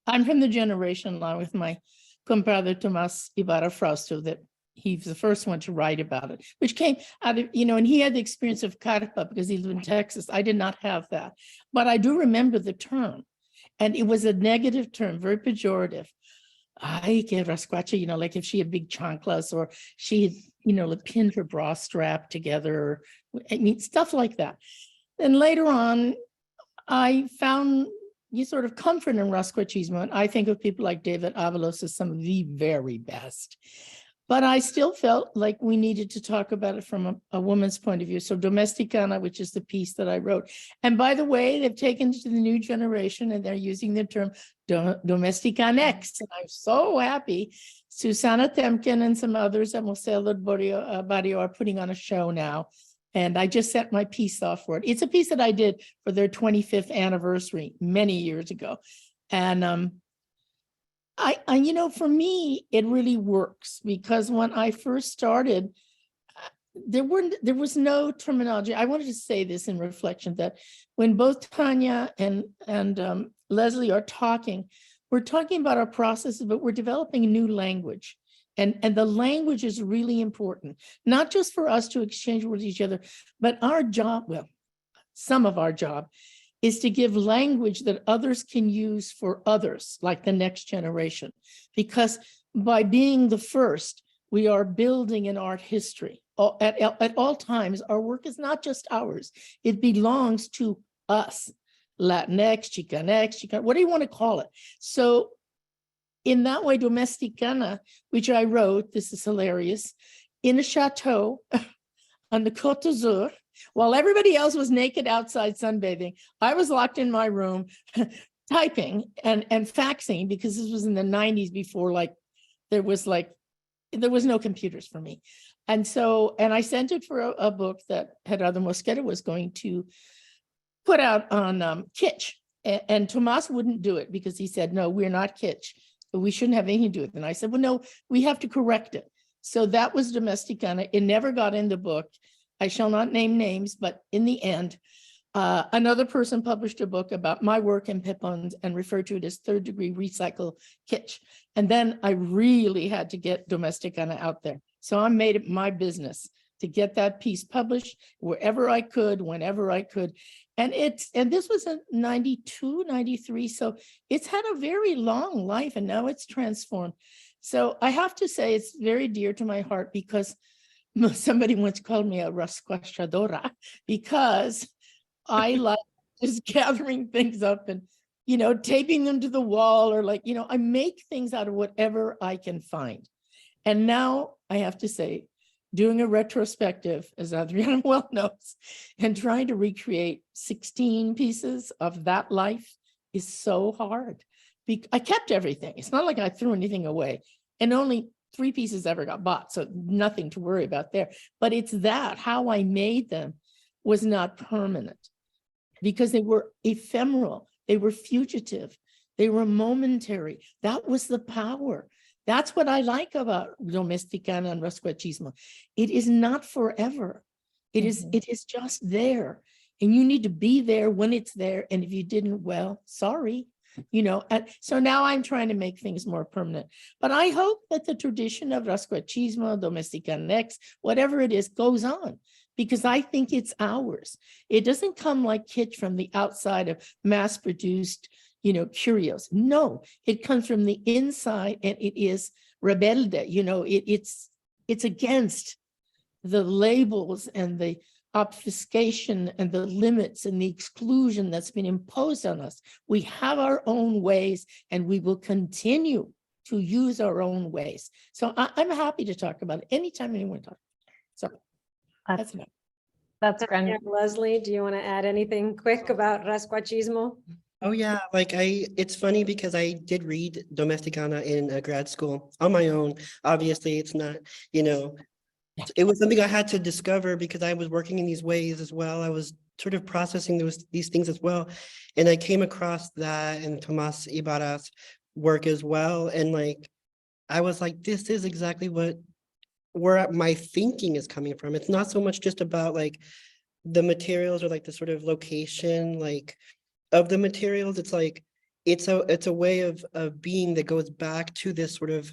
Speaker 7: I'm from the generation, along with my compadre Tomas Ibarra Frausto, that he's the first one to write about it, which came out of, you know, and he had the experience of carpa because he lived in Texas. I did not have that, but I do remember the term, and it was a negative term, very pejorative. Ay, que rascuacha, you know, like if she had big chanclas, or she had, you know, pinned her bra strap together, I mean, stuff like that. Then later on, I found you sort of comfort in rascuachismo, and I think of people like David Avalos as some of the very best. But I still felt like we needed to talk about it from a woman's point of view. So Domesticana, which is the piece that I wrote. And by the way, they've taken it to the new generation and they're using the term Domesticanex. And I'm so happy. Susana Temkin and some others at Marcela Guerrero are putting on a show now. And I just sent my piece off for it. It's a piece that I did for their 25th anniversary many years ago. And I, you know, for me, it really works, because when I first started, there was no terminology. I wanted to say this in reflection, that when both Tanya and Leslie are talking, we're talking about our processes, but we're developing a new language. And the language is really important, not just for us to exchange with each other, but our job, well, some of our job is to give language that others can use for others, like the next generation. Because by being the first, we are building an art history. At all times, our work is not just ours. It belongs to us. Latinx, Chicanx, what do you want to call it? So in that way, Domesticana, which I wrote, this is hilarious, in a chateau on the Côte d'Azur, while everybody else was naked outside sunbathing, I was locked in my room typing and faxing, because this was in the 90s, before there was no computers for me. And so, and I sent it for a book that Gerardo Mosqueda was going to put out on kitsch. And Tomas wouldn't do it, because he said, no, we're not kitsch. We shouldn't have anything to do with it. And I said, well, no, we have to correct it. So that was Domesticana. It never got in the book. I shall not name names, but in the end, another person published a book about my work in Pepons and referred to it as third-degree recycle kitsch. And then I really had to get Domesticana out there. So I made it my business to get that piece published wherever I could, whenever I could. And this was in 92, 93. So it's had a very long life, and now it's transformed. So I have to say it's very dear to my heart, because somebody once called me a rascuachadora, because I like just gathering things up and, you know, taping them to the wall, or like, you know, I make things out of whatever I can find. And now I have to say, doing a retrospective, as Adriana well knows, and trying to recreate 16 pieces of that life is so hard. I kept everything. It's not like I threw anything away, and only 3 pieces ever got bought, so nothing to worry about there. But it's that how I made them was not permanent, because they were ephemeral, they were fugitive, they were momentary. That was the power. That's what I like about Domesticana and Rascuachismo. It is not forever. It is just there, and you need to be there when it's there. And if you didn't, well, sorry. You know, and so now I'm trying to make things more permanent. But I hope that the tradition of Rascuachismo, Domesticanex, whatever it is, goes on, because I think it's ours. It doesn't come like kitsch from the outside of mass-produced, you know, curios. No, it comes from the inside, and it is rebelde. You know, it's against the labels and the obfuscation and the limits and the exclusion that's been imposed on us. We have our own ways, and we will continue to use our own ways. So I'm happy to talk about it anytime anyone talks. So that's enough.
Speaker 4: That's grand.
Speaker 3: Leslie, do you want to add anything quick about Rascuachismo?
Speaker 5: Oh yeah, like it's funny because I did read Domesticana in grad school on my own. Obviously, it's not, you know, it was something I had to discover because I was working in these ways as well. I was sort of processing these things as well. And I came across that in Tomas Ibarra's work as well. And like, I was like, this is exactly where my thinking is coming from. It's not so much just about like the materials or like the sort of location, like of the materials. It's like it's a way of being that goes back to this sort of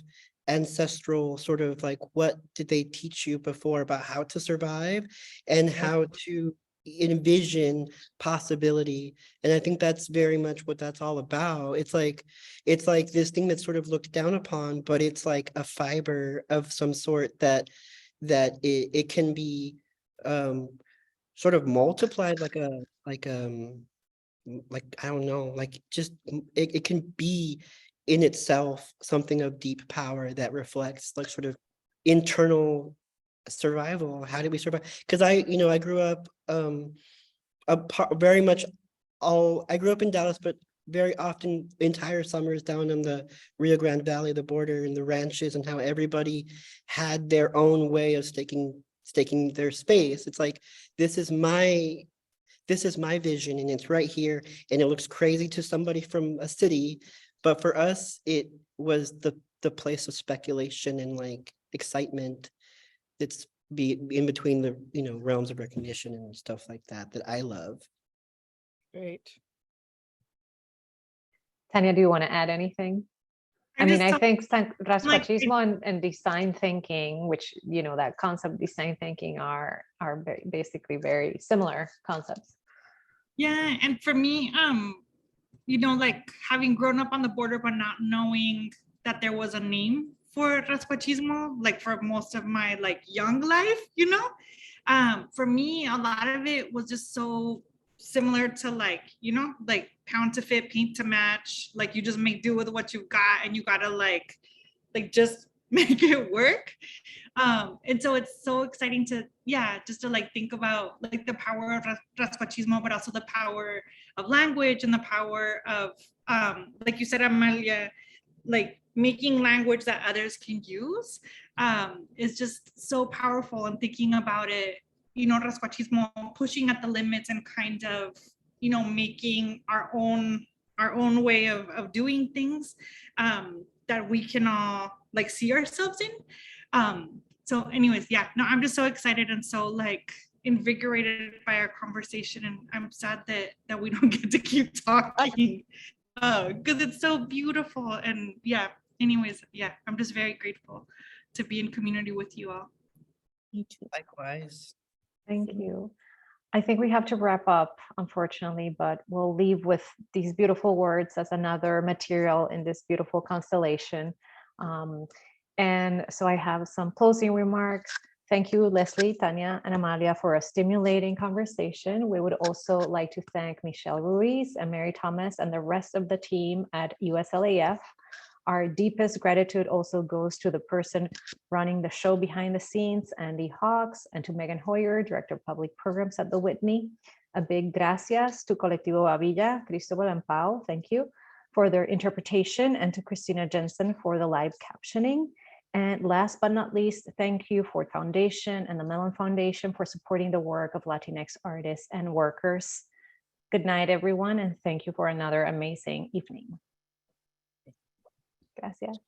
Speaker 5: ancestral sort of like, what did they teach you before about how to survive and how to envision possibility. And I think that's very much what that's all about. It's like this thing that's sort of looked down upon, but it's like a fiber of some sort that it can be sort of multiplied like I don't know, like just it can be in itself something of deep power that reflects like sort of internal survival. How do we survive? Because I grew up very much I grew up in Dallas, but very often entire summers down in the Rio Grande Valley, the border and the ranches, and how everybody had their own way of staking their space. It's like this is my vision and it's right here, and it looks crazy to somebody from a city, but for us it was the place of speculation and like excitement that's be in between the realms of recognition and stuff like that I love.
Speaker 7: Great.
Speaker 4: Tanya, do you want to add anything? I mean, I think Rascachismo and design thinking, which, that concept design thinking are basically very similar concepts.
Speaker 6: Yeah, and for me, like having grown up on the border but not knowing that there was a name for Rascachismo, like for most of my like young life, for me, a lot of it was just so similar to like pound to fit, paint to match, like you just make do with what you've got and you gotta like just make it work. And so it's so exciting to just to like think about like the power of Rascachismo, but also the power of language and the power of like you said, Amalia, like making language that others can use is just so powerful. And thinking about it, Rascachismo pushing at the limits and kind of making our own way of doing things that we can all like see ourselves in. So anyways, I'm just so excited and so like invigorated by our conversation, and I'm sad that we don't get to keep talking because it's so beautiful. And anyways, I'm just very grateful to be in community with you all.
Speaker 7: Me too.
Speaker 5: Likewise.
Speaker 4: Thank you. I think we have to wrap up, unfortunately, but we'll leave with these beautiful words as another material in this beautiful constellation. And so I have some closing remarks. Thank you, Leslie, Tanya, and Amalia, for a stimulating conversation. We would also like to thank Michelle Ruiz and Mary Thomas and the rest of the team at USLAF. Our deepest gratitude also goes to the person running the show behind the scenes, Andy Hawks, and to Megan Hoyer, Director of Public Programs at the Whitney. A big gracias to Colectivo Avilla, Cristobal and Pau, thank you, for their interpretation, and to Christina Jensen for the live captioning. And last but not least, thank you for Foundation and the Mellon Foundation for supporting the work of Latinx artists and workers. Good night, everyone, and thank you for another amazing evening. Gracias.